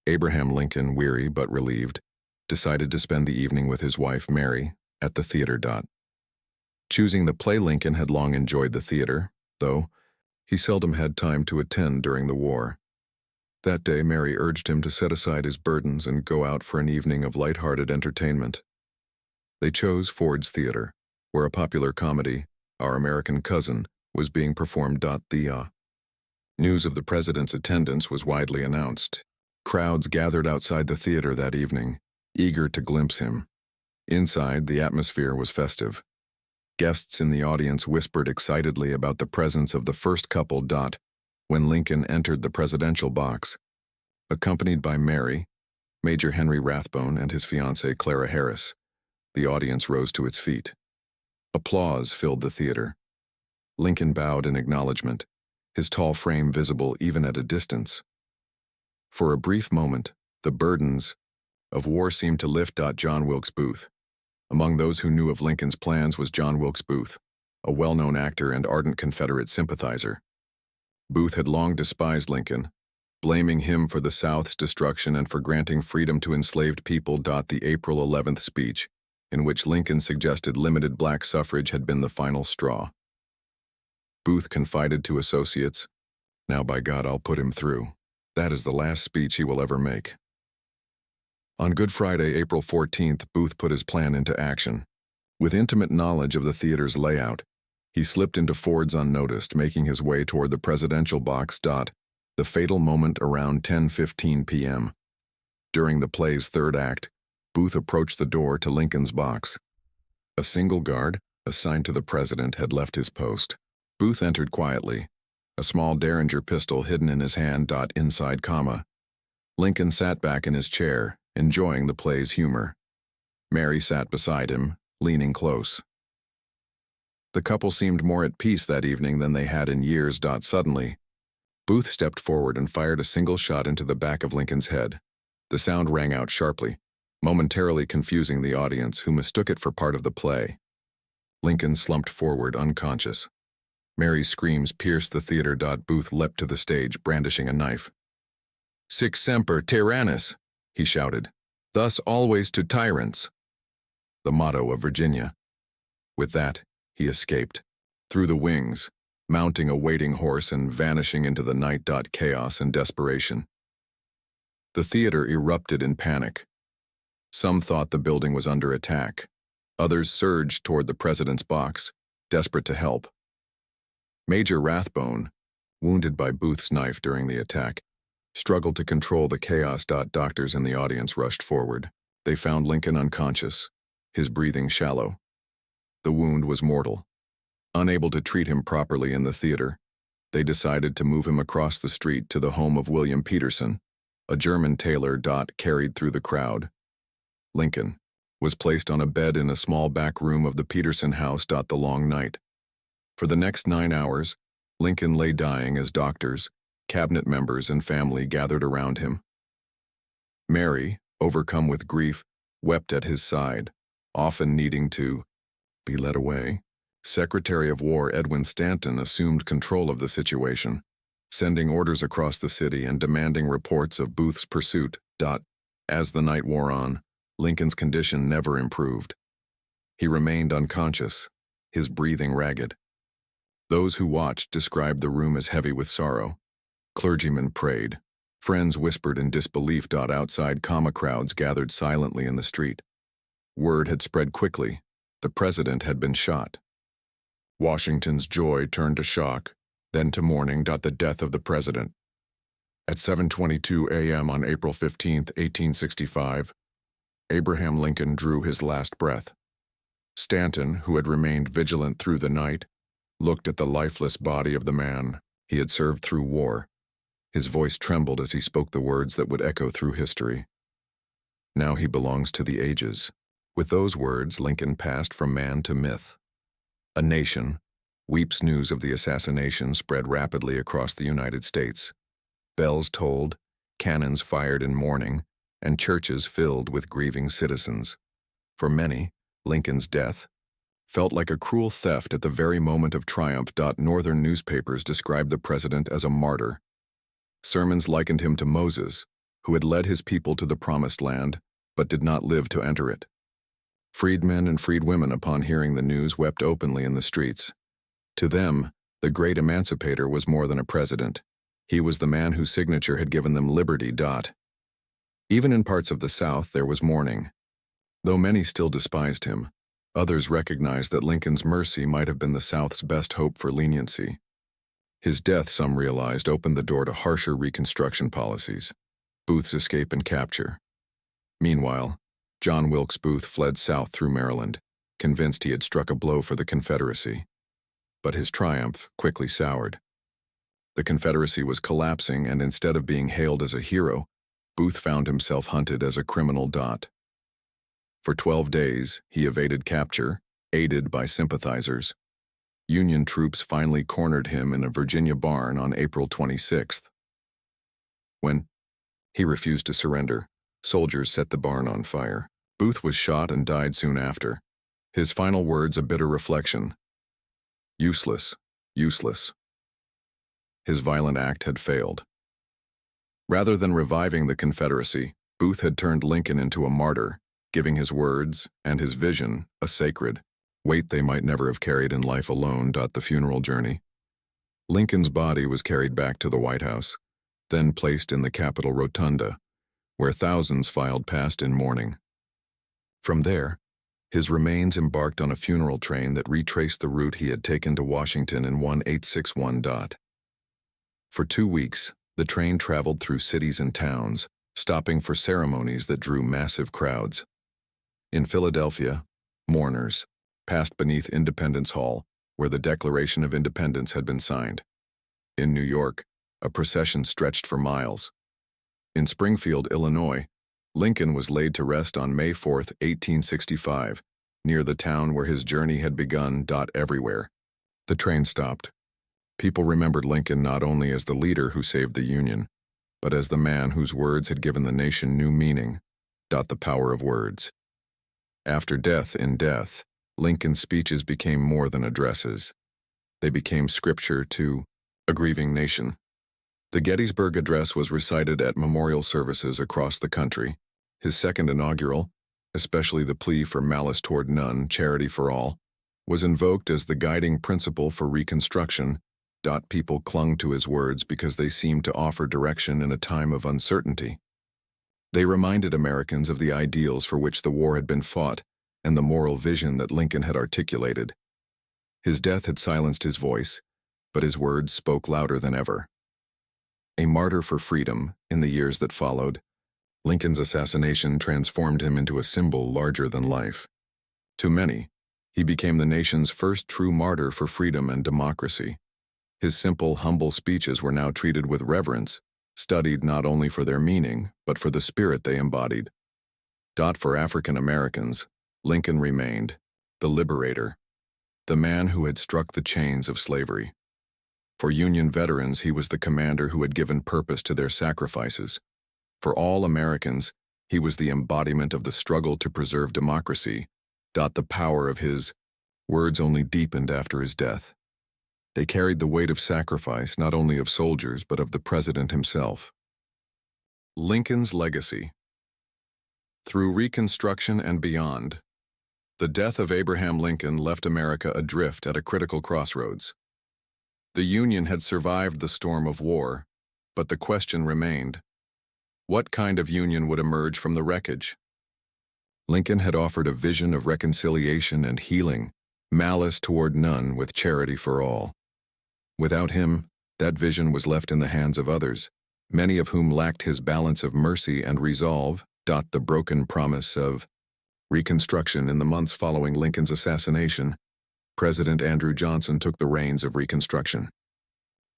Abraham Lincoln, weary but relieved, decided to spend the evening with his wife, Mary, at the theater. Choosing the play, Lincoln had long enjoyed the theater, though he seldom had time to attend during the war. That day, Mary urged him to set aside his burdens and go out for an evening of light-hearted entertainment. They chose Ford's Theater, where a popular comedy, Our American Cousin, was being performed. The news of the president's attendance was widely announced. Crowds gathered outside the theater that evening, eager to glimpse him. Inside, the atmosphere was festive. Guests in the audience whispered excitedly about the presence of the first couple. When Lincoln entered the presidential box, accompanied by Mary, Major Henry Rathbone, and his fiancée Clara Harris, the audience rose to its feet. Applause filled the theater. Lincoln bowed in acknowledgement, his tall frame visible even at a distance. For a brief moment, the burdens of war seemed to lift. John Wilkes Booth. Among those who knew of Lincoln's plans was John Wilkes Booth, a well-known actor and ardent Confederate sympathizer. Booth had long despised Lincoln, blaming him for the South's destruction and for granting freedom to enslaved people. The April 11th speech, in which Lincoln suggested limited black suffrage, had been the final straw. Booth confided to associates, "Now by God, I'll put him through. That is the last speech he will ever make." On Good Friday, April 14th, Booth put his plan into action. With intimate knowledge of the theater's layout, he slipped into Ford's unnoticed, making his way toward the presidential box. The fatal moment around 10:15 p.m. During the play's third act, Booth approached the door to Lincoln's box. A single guard, assigned to the president, had left his post. Booth entered quietly, a small Derringer pistol hidden in his hand. Inside comma. Lincoln sat back in his chair, enjoying the play's humor. Mary sat beside him, leaning close. The couple seemed more at peace that evening than they had in years. Suddenly, Booth stepped forward and fired a single shot into the back of Lincoln's head. The sound rang out sharply, momentarily confusing the audience, who mistook it for part of the play. Lincoln slumped forward, unconscious. Mary's screams pierced the theater. Booth leapt to the stage, brandishing a knife. "Sic semper tyrannis," he shouted. "Thus always to tyrants," the motto of Virginia. With that, he escaped, through the wings, mounting a waiting horse and vanishing into the night. Chaos and desperation. The theater erupted in panic. Some thought the building was under attack. Others surged toward the president's box, desperate to help. Major Rathbone, wounded by Booth's knife during the attack, struggled to control the chaos. Doctors in the audience rushed forward. They found Lincoln unconscious, his breathing shallow. The wound was mortal. Unable to treat him properly in the theater, they decided to move him across the street to the home of William Peterson, a German tailor. Carried through the crowd. Lincoln was placed on a bed in a small back room of the Peterson house. The long night. For the next 9 hours, Lincoln lay dying as doctors, cabinet members, and family gathered around him. Mary, overcome with grief, wept at his side, often needing to be led away. Secretary of War Edwin Stanton assumed control of the situation, sending orders across the city and demanding reports of Booth's pursuit. As the night wore on, Lincoln's condition never improved. He remained unconscious, his breathing ragged. Those who watched described the room as heavy with sorrow. Clergymen prayed. Friends whispered in disbelief. Outside, crowds gathered silently in the street. Word had spread quickly. The president had been shot. Washington's joy turned to shock, then to mourning. The death of the president. At 7:22 a.m. on April 15, 1865, Abraham Lincoln drew his last breath. Stanton, who had remained vigilant through the night, looked at the lifeless body of the man he had served through war. His voice trembled as he spoke the words that would echo through history. "Now he belongs to the ages." With those words, Lincoln passed from man to myth. A nation weeps. News of the assassination spread rapidly across the United States. Bells tolled, cannons fired in mourning, and churches filled with grieving citizens. For many, Lincoln's death felt like a cruel theft at the very moment of triumph. Northern newspapers described the president as a martyr. Sermons likened him to Moses, who had led his people to the promised land, but did not live to enter it. Freedmen and freedwomen, upon hearing the news, wept openly in the streets. To them, the great emancipator was more than a president. He was the man whose signature had given them liberty. Even in parts of the South, there was mourning. Though many still despised him, others recognized that Lincoln's mercy might have been the South's best hope for leniency. His death, some realized, opened the door to harsher Reconstruction policies. Booth's escape and capture. Meanwhile, John Wilkes Booth fled south through Maryland, convinced he had struck a blow for the Confederacy. But his triumph quickly soured. The Confederacy was collapsing, and instead of being hailed as a hero, Booth found himself hunted as a criminal. For 12 days, he evaded capture, aided by sympathizers. Union troops finally cornered him in a Virginia barn on April 26th. When he refused to surrender, soldiers set the barn on fire. Booth was shot and died soon after. His final words a bitter reflection. Useless, useless. His violent act had failed. Rather than reviving the Confederacy, Booth had turned Lincoln into a martyr, giving his words and his vision a sacred weight they might never have carried in life alone. The funeral journey. Lincoln's body was carried back to the White House, then placed in the Capitol Rotunda, where thousands filed past in mourning. From there, his remains embarked on a funeral train that retraced the route he had taken to Washington in 1861. For 2 weeks, the train traveled through cities and towns, stopping for ceremonies that drew massive crowds. In Philadelphia, mourners, passed beneath Independence Hall, where the Declaration of Independence had been signed. In New York, a procession stretched for miles. In Springfield, Illinois, Lincoln was laid to rest on May 4, 1865, near the town where his journey had begun. Everywhere, the train stopped. People remembered Lincoln not only as the leader who saved the Union, but as the man whose words had given the nation new meaning. The power of words. After death in death, Lincoln's speeches became more than addresses. They became scripture to a grieving nation. The Gettysburg Address was recited at memorial services across the country. His second inaugural, especially the plea for malice toward none, charity for all, was invoked as the guiding principle for Reconstruction. People clung to his words because they seemed to offer direction in a time of uncertainty. They reminded Americans of the ideals for which the war had been fought and the moral vision that Lincoln had articulated. His death had silenced his voice, but his words spoke louder than ever. A martyr for freedom, in the years that followed, Lincoln's assassination transformed him into a symbol larger than life. To many, he became the nation's first true martyr for freedom and democracy. His simple, humble speeches were now treated with reverence, studied not only for their meaning, but for the spirit they embodied. For African Americans, Lincoln remained the liberator, the man who had struck the chains of slavery. For Union veterans, he was the commander who had given purpose to their sacrifices. For all Americans, he was the embodiment of the struggle to preserve democracy. The power of his words only deepened after his death. They carried the weight of sacrifice not only of soldiers but of the president himself. Lincoln's legacy. Through Reconstruction and beyond, the death of Abraham Lincoln left America adrift at a critical crossroads. The Union had survived the storm of war, but the question remained: what kind of Union would emerge from the wreckage? Lincoln had offered a vision of reconciliation and healing, malice toward none with charity for all. Without him, that vision was left in the hands of others, many of whom lacked his balance of mercy and resolve. The broken promise of Reconstruction. In the months following Lincoln's assassination, President Andrew Johnson took the reins of Reconstruction.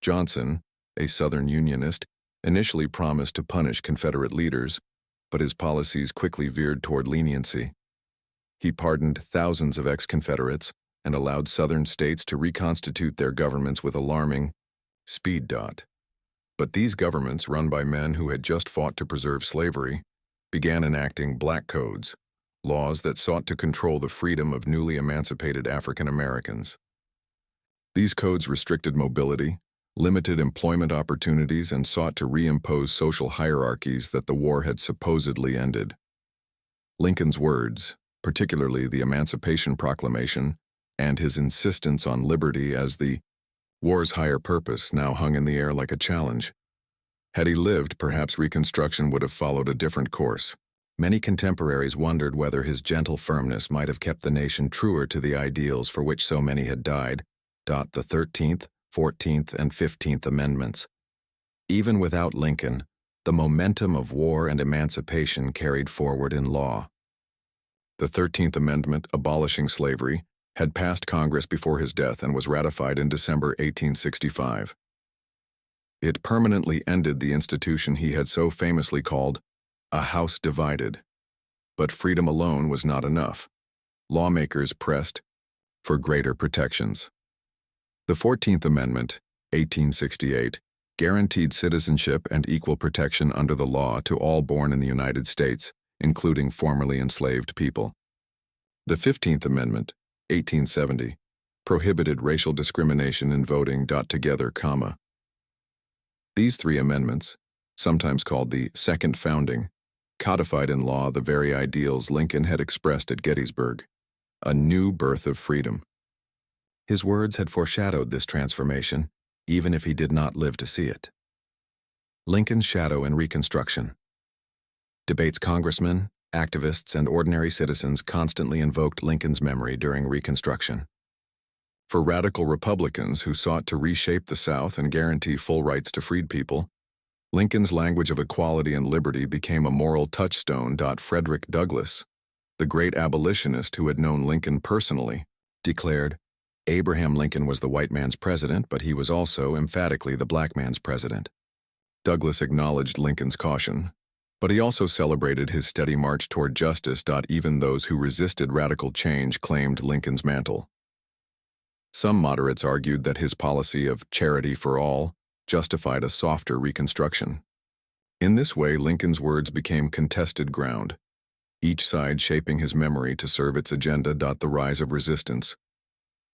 Johnson, a Southern Unionist, initially promised to punish Confederate leaders, but his policies quickly veered toward leniency. He pardoned thousands of ex-Confederates and allowed Southern states to reconstitute their governments with alarming speed. But these governments, run by men who had just fought to preserve slavery, began enacting black codes, laws that sought to control the freedom of newly emancipated African Americans. These codes restricted mobility, limited employment opportunities, and sought to reimpose social hierarchies that the war had supposedly ended. Lincoln's words, particularly the Emancipation Proclamation, and his insistence on liberty as the war's higher purpose, now hung in the air like a challenge. Had he lived, perhaps Reconstruction would have followed a different course. Many contemporaries wondered whether his gentle firmness might have kept the nation truer to the ideals for which so many had died. The 13th, 14th, and 15th Amendments. Even without Lincoln, the momentum of war and emancipation carried forward in law. The 13th Amendment, abolishing slavery, had passed Congress before his death and was ratified in December 1865. It permanently ended the institution he had so famously called a house divided. But freedom alone was not enough. Lawmakers pressed for greater protections. The 14th Amendment, 1868, guaranteed citizenship and equal protection under the law to all born in the United States, including formerly enslaved people. The 15th Amendment, 1870, prohibited racial discrimination in voting. Together, These three amendments, sometimes called the Second Founding, codified in law the very ideals Lincoln had expressed at Gettysburg, a new birth of freedom. His words had foreshadowed this transformation, even if he did not live to see it. Lincoln's shadow in Reconstruction. Debates congressmen, activists, and ordinary citizens constantly invoked Lincoln's memory during Reconstruction. For radical Republicans who sought to reshape the South and guarantee full rights to freed people, Lincoln's language of equality and liberty became a moral touchstone. Frederick Douglass, the great abolitionist who had known Lincoln personally, declared, Abraham Lincoln was the white man's president, but he was also emphatically the black man's president. Douglas acknowledged Lincoln's caution, but he also celebrated his steady march toward justice. Even those who resisted radical change claimed Lincoln's mantle. Some moderates argued that his policy of charity for all justified a softer Reconstruction. In this way, Lincoln's words became contested ground, each side shaping his memory to serve its agenda. The rise of resistance.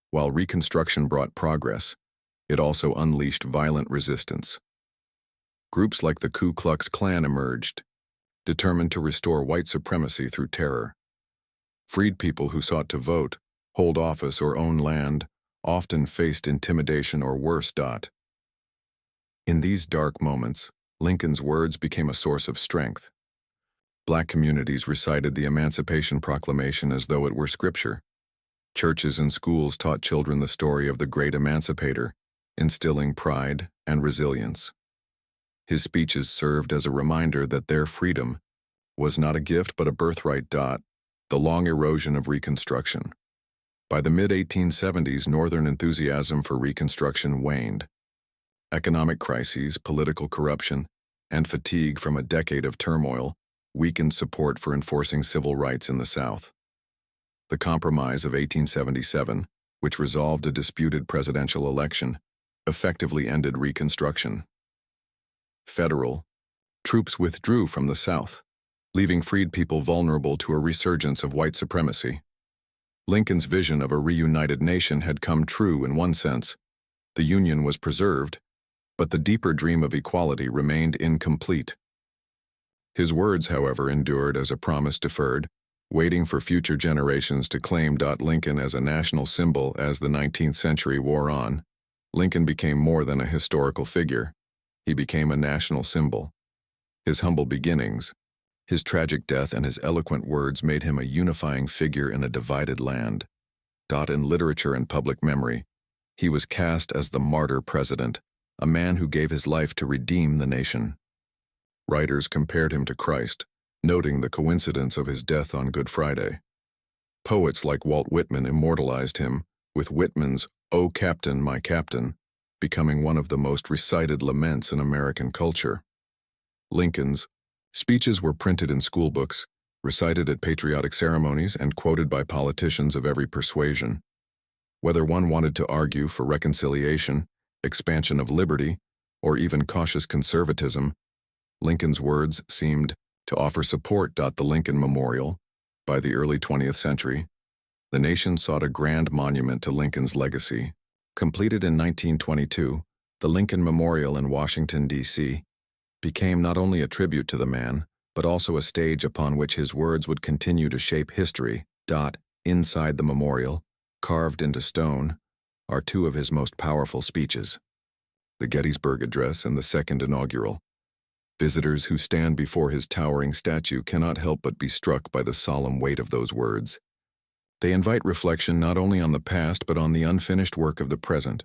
While Reconstruction brought progress, it also unleashed violent resistance. Groups like the Ku Klux Klan emerged, determined to restore white supremacy through terror. Freed people who sought to vote, hold office, or own land often faced intimidation or worse. In these dark moments, Lincoln's words became a source of strength. Black communities recited the Emancipation Proclamation as though it were scripture. Churches and schools taught children the story of the great emancipator, instilling pride and resilience. His speeches served as a reminder that their freedom was not a gift but a birthright. The long erosion of Reconstruction. By the mid-1870s, Northern enthusiasm for Reconstruction waned. Economic crises, political corruption, and fatigue from a decade of turmoil weakened support for enforcing civil rights in the South. The Compromise of 1877, which resolved a disputed presidential election, effectively ended Reconstruction. Federal troops withdrew from the South, leaving freed people vulnerable to a resurgence of white supremacy. Lincoln's vision of a reunited nation had come true in one sense. The Union was preserved, but the deeper dream of equality remained incomplete. His words, however, endured as a promise deferred, waiting for future generations to claim Lincoln as a national symbol. As the 19th century wore on, Lincoln became more than a historical figure. He became a national symbol. His humble beginnings, his tragic death, and his eloquent words made him a unifying figure in a divided land. In literature and public memory, he was cast as the martyr president, a man who gave his life to redeem the nation. Writers compared him to Christ, noting the coincidence of his death on Good Friday. Poets like Walt Whitman immortalized him, with Whitman's "O Captain, My Captain," becoming one of the most recited laments in American culture. Lincoln's speeches were printed in schoolbooks, recited at patriotic ceremonies, and quoted by politicians of every persuasion. Whether one wanted to argue for reconciliation, expansion of liberty, or even cautious conservatism, Lincoln's words seemed to offer support. The Lincoln Memorial. By the early 20th century, the nation sought a grand monument to Lincoln's legacy. Completed in 1922, the Lincoln Memorial in Washington, D.C., became not only a tribute to the man, but also a stage upon which his words would continue to shape history. Inside the memorial, carved into stone, are two of his most powerful speeches: the Gettysburg Address and the Second Inaugural. Visitors who stand before his towering statue cannot help but be struck by the solemn weight of those words. They invite reflection not only on the past but on the unfinished work of the present.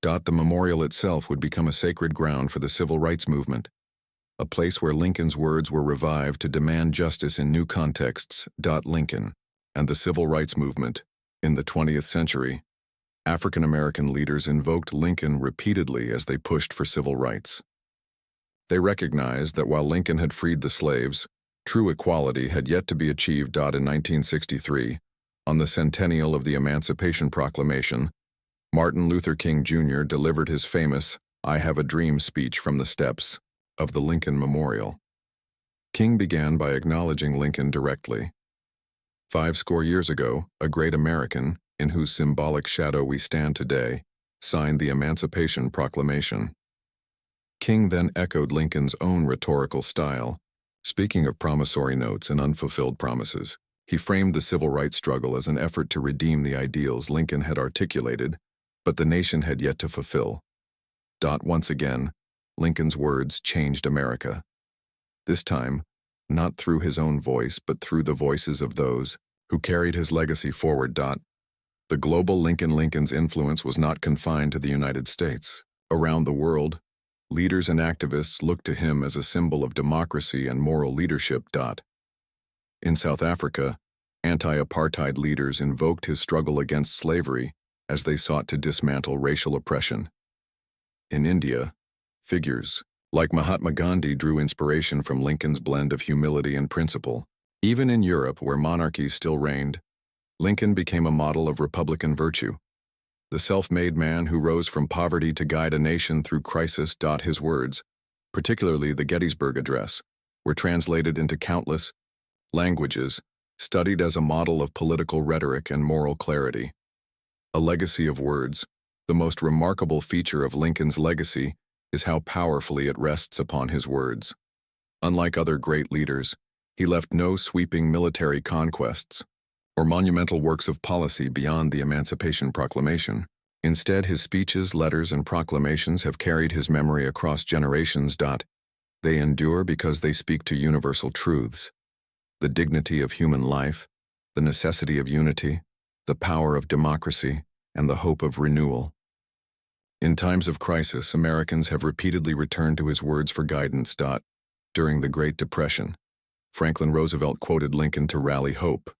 The memorial itself would become a sacred ground for the civil rights movement, a place where Lincoln's words were revived to demand justice in new contexts. Lincoln and the civil rights movement. In the 20th century, African American leaders invoked Lincoln repeatedly as they pushed for civil rights. They recognized that while Lincoln had freed the slaves, true equality had yet to be achieved. In 1963, on the centennial of the Emancipation Proclamation, Martin Luther King Jr. delivered his famous "I Have a Dream" speech from the steps of the Lincoln Memorial. King began by acknowledging Lincoln directly. 50 years ago, a great American, in whose symbolic shadow we stand today, signed the Emancipation Proclamation. King then echoed Lincoln's own rhetorical style. Speaking of promissory notes and unfulfilled promises, he framed the civil rights struggle as an effort to redeem the ideals Lincoln had articulated, but the nation had yet to fulfill. Once again, Lincoln's words changed America. This time, not through his own voice, but through the voices of those who carried his legacy forward. The global Lincoln's influence was not confined to the United States. Around the world, leaders and activists looked to him as a symbol of democracy and moral leadership. In South Africa, Anti-apartheid leaders invoked his struggle against slavery as they sought to dismantle racial oppression. In India, figures like Mahatma Gandhi drew inspiration from Lincoln's blend of humility and principle. Even in Europe, where monarchies still reigned, Lincoln became a model of republican virtue. The self-made man who rose from poverty to guide a nation through crisis. His words, particularly the Gettysburg Address, were translated into countless languages, studied as a model of political rhetoric and moral clarity. A legacy of words. The most remarkable feature of Lincoln's legacy is how powerfully it rests upon his words. Unlike other great leaders, he left no sweeping military conquests or monumental works of policy beyond the Emancipation Proclamation. Instead, his speeches, letters, and proclamations have carried his memory across generations. They endure because they speak to universal truths: the dignity of human life, the necessity of unity, the power of democracy, and the hope of renewal. In times of crisis, Americans have repeatedly returned to his words for guidance. During the Great Depression, Franklin Roosevelt quoted Lincoln to rally hope.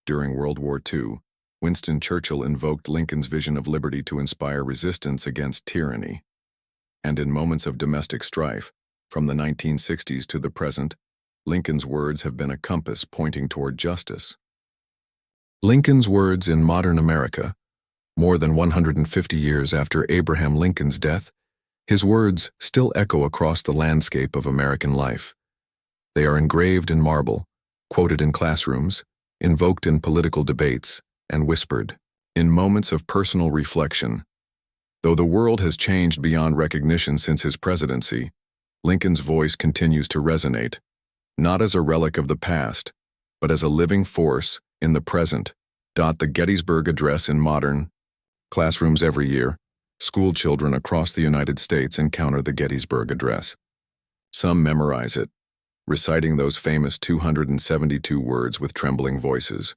During World War II, Winston Churchill invoked Lincoln's vision of liberty to inspire resistance against tyranny. And in moments of domestic strife, from the 1960s to the present, Lincoln's words have been a compass pointing toward justice. Lincoln's words in modern America. More than 150 years after Abraham Lincoln's death, his words still echo across the landscape of American life. They are engraved in marble, quoted in classrooms, invoked in political debates, and whispered in moments of personal reflection. Though the world has changed beyond recognition since his presidency, Lincoln's voice continues to resonate, not as a relic of the past, but as a living force in the present. The Gettysburg Address in modern classrooms. Every year, school children across the United States encounter the Gettysburg Address. Some memorize it, reciting those famous 272 words with trembling voices.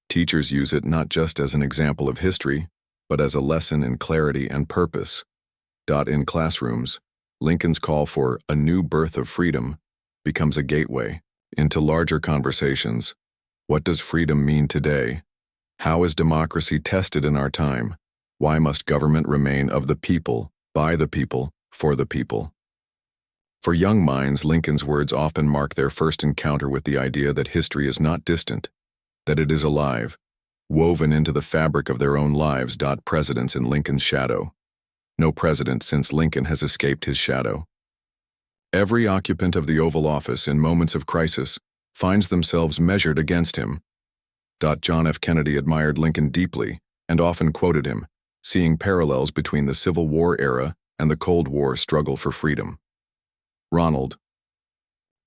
Teachers use it not just as an example of history, but as a lesson in clarity and purpose. In classrooms, Lincoln's call for a new birth of freedom becomes a gateway into larger conversations. What does freedom mean today? How is democracy tested in our time? Why must government remain of the people, by the people, for the people? For young minds, Lincoln's words often mark their first encounter with the idea that history is not distant, that it is alive, woven into the fabric of their own lives. Presidents in Lincoln's shadow. No president since Lincoln has escaped his shadow. Every occupant of the Oval Office in moments of crisis finds themselves measured against him. John F. Kennedy admired Lincoln deeply and often quoted him, seeing parallels between the Civil War era and the Cold War struggle for freedom. Ronald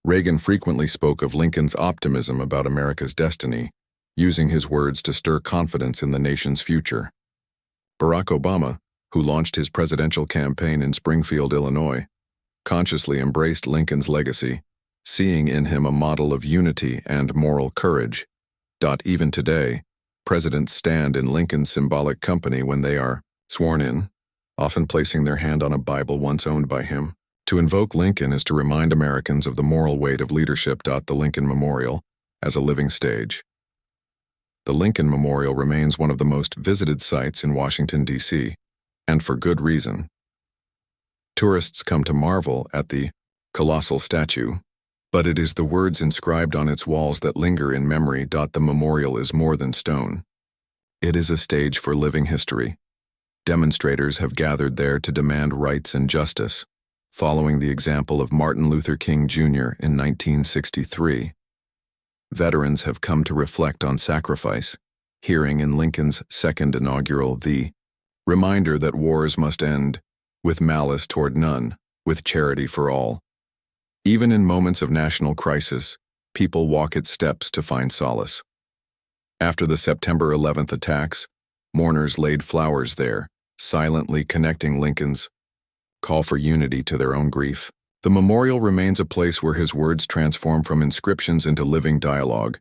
Reagan frequently spoke of Lincoln's optimism about America's destiny, using his words to stir confidence in the nation's future. Barack Obama, who launched his presidential campaign in Springfield, Illinois, consciously embraced Lincoln's legacy, seeing in him a model of unity and moral courage. Even today, presidents stand in Lincoln's symbolic company when they are sworn in, often placing their hand on a Bible once owned by him. To invoke Lincoln is to remind Americans of the moral weight of leadership. The Lincoln Memorial, as a living stage. The Lincoln Memorial remains one of the most visited sites in Washington, D.C., and for good reason. Tourists come to marvel at the colossal statue, but it is the words inscribed on its walls that linger in memory. The memorial is more than stone. It is a stage for living history. Demonstrators have gathered there to demand rights and justice, following the example of Martin Luther King Jr. in 1963. Veterans have come to reflect on sacrifice, hearing in Lincoln's second inaugural the reminder that wars must end, with malice toward none, with charity for all. Even in moments of national crisis, people walk its steps to find solace. After the September 11th attacks, mourners laid flowers there, silently connecting Lincoln's call for unity to their own grief. The memorial remains a place where his words transform from inscriptions into living dialogue.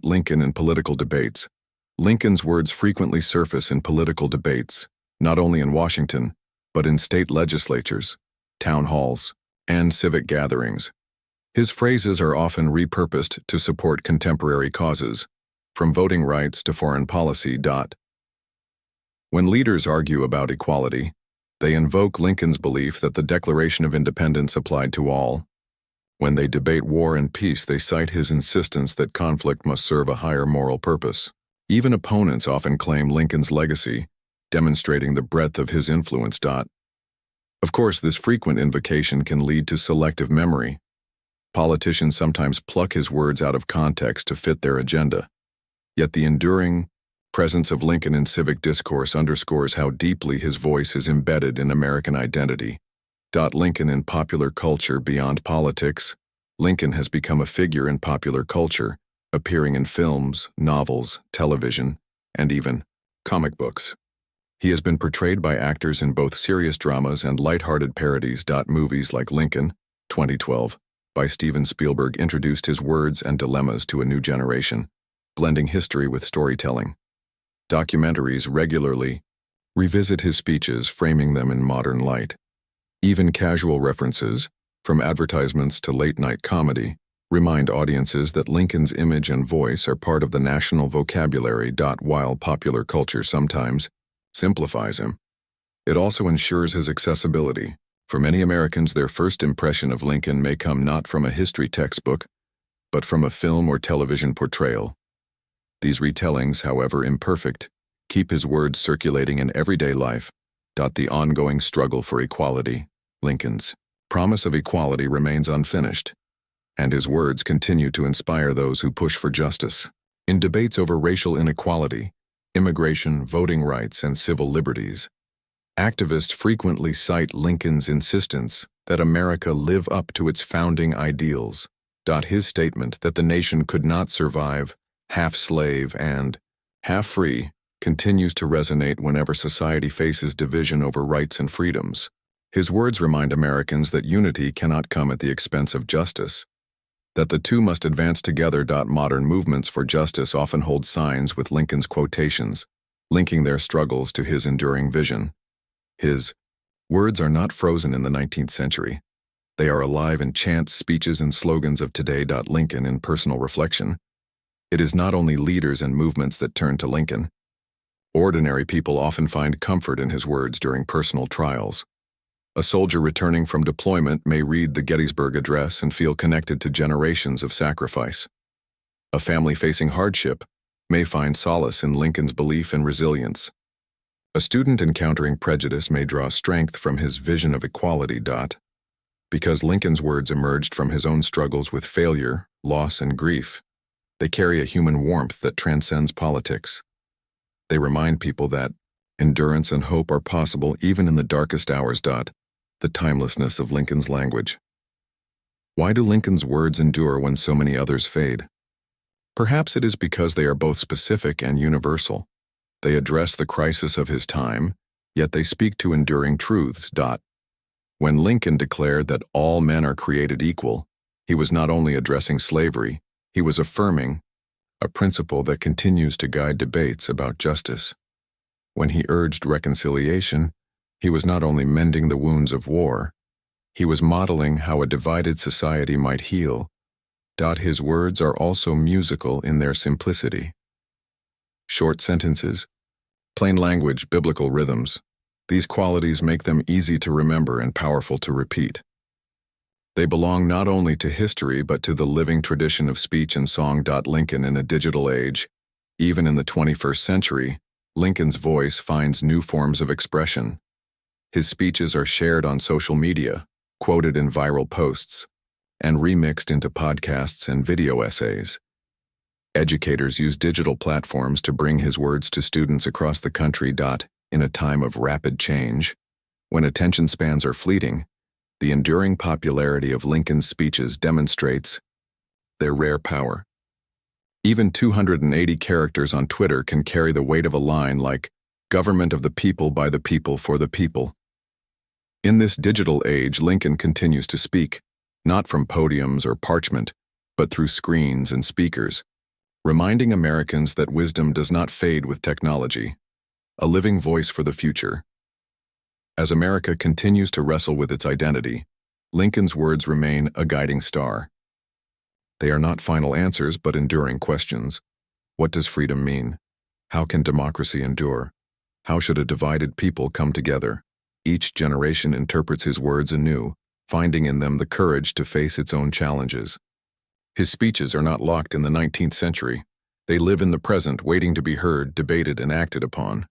Lincoln in political debates. Lincoln's words frequently surface in political debates, not only in Washington, but in state legislatures, town halls, and civic gatherings. His phrases are often repurposed to support contemporary causes, from voting rights to foreign policy. When leaders argue about equality, they invoke Lincoln's belief that the Declaration of Independence applied to all. When they debate war and peace, they cite his insistence that conflict must serve a higher moral purpose. Even opponents often claim Lincoln's legacy, demonstrating the breadth of his influence. Of course, this frequent invocation can lead to selective memory. Politicians sometimes pluck his words out of context to fit their agenda. Yet the enduring presence of Lincoln in civic discourse underscores how deeply his voice is embedded in American identity. Lincoln in popular culture. Beyond politics, Lincoln has become a figure in popular culture, appearing in films, novels, television, and even comic books. He has been portrayed by actors in both serious dramas and lighthearted parodies. Movies like Lincoln, 2012, by Steven Spielberg introduced his words and dilemmas to a new generation, blending history with storytelling. Documentaries regularly revisit his speeches, framing them in modern light. Even casual references, from advertisements to late-night comedy, remind audiences that Lincoln's image and voice are part of the national vocabulary. While popular culture sometimes simplifies him, it also ensures his accessibility. For many Americans, their first impression of Lincoln may come not from a history textbook, but from a film or television portrayal. These retellings, however imperfect, keep his words circulating in everyday life. The ongoing struggle for equality. Lincoln's promise of equality remains unfinished, and his words continue to inspire those who push for justice. In debates over racial inequality, immigration, voting rights, and civil liberties, activists frequently cite Lincoln's insistence that America live up to its founding ideals. His statement that the nation could not survive half slave and half free continues to resonate whenever society faces division over rights and freedoms. His words remind Americans that unity cannot come at the expense of justice, that the two must advance together. Modern movements for justice often hold signs with Lincoln's quotations, linking their struggles to his enduring vision. His words are not frozen in the 19th century. They are alive in chants, speeches, and slogans of today. Lincoln in personal reflection. It is not only leaders and movements that turn to Lincoln. Ordinary people often find comfort in his words during personal trials. A soldier returning from deployment may read the Gettysburg Address and feel connected to generations of sacrifice. A family facing hardship may find solace in Lincoln's belief in resilience. A student encountering prejudice may draw strength from his vision of equality. Because Lincoln's words emerged from his own struggles with failure, loss, and grief, they carry a human warmth that transcends politics. They remind people that endurance and hope are possible even in the darkest hours. The timelessness of Lincoln's language. Why do Lincoln's words endure when so many others fade? Perhaps it is because they are both specific and universal. They address the crisis of his time, yet they speak to enduring truths. When Lincoln declared that all men are created equal, he was not only addressing slavery, he was affirming a principle that continues to guide debates about justice. When he urged reconciliation, he was not only mending the wounds of war, he was modeling how a divided society might heal. His words are also musical in their simplicity. Short sentences, plain language, biblical rhythms, these qualities make them easy to remember and powerful to repeat. They belong not only to history but to the living tradition of speech and song. Lincoln in a digital age. Even in the 21st century, Lincoln's voice finds new forms of expression. His speeches are shared on social media, quoted in viral posts, and remixed into podcasts and video essays. Educators use digital platforms to bring his words to students across the country. In a time of rapid change, when attention spans are fleeting, the enduring popularity of Lincoln's speeches demonstrates their rare power. Even 280 characters on Twitter can carry the weight of a line like, "Government of the people, by the people, for the people." In this digital age, Lincoln continues to speak, not from podiums or parchment, but through screens and speakers, reminding Americans that wisdom does not fade with technology. A living voice for the future. As America continues to wrestle with its identity, Lincoln's words remain a guiding star. They are not final answers but enduring questions. What does freedom mean? How can democracy endure? How should a divided people come together? Each generation interprets his words anew, finding in them the courage to face its own challenges. His speeches are not locked in the 19th century. They live in the present, waiting to be heard, debated, and acted upon.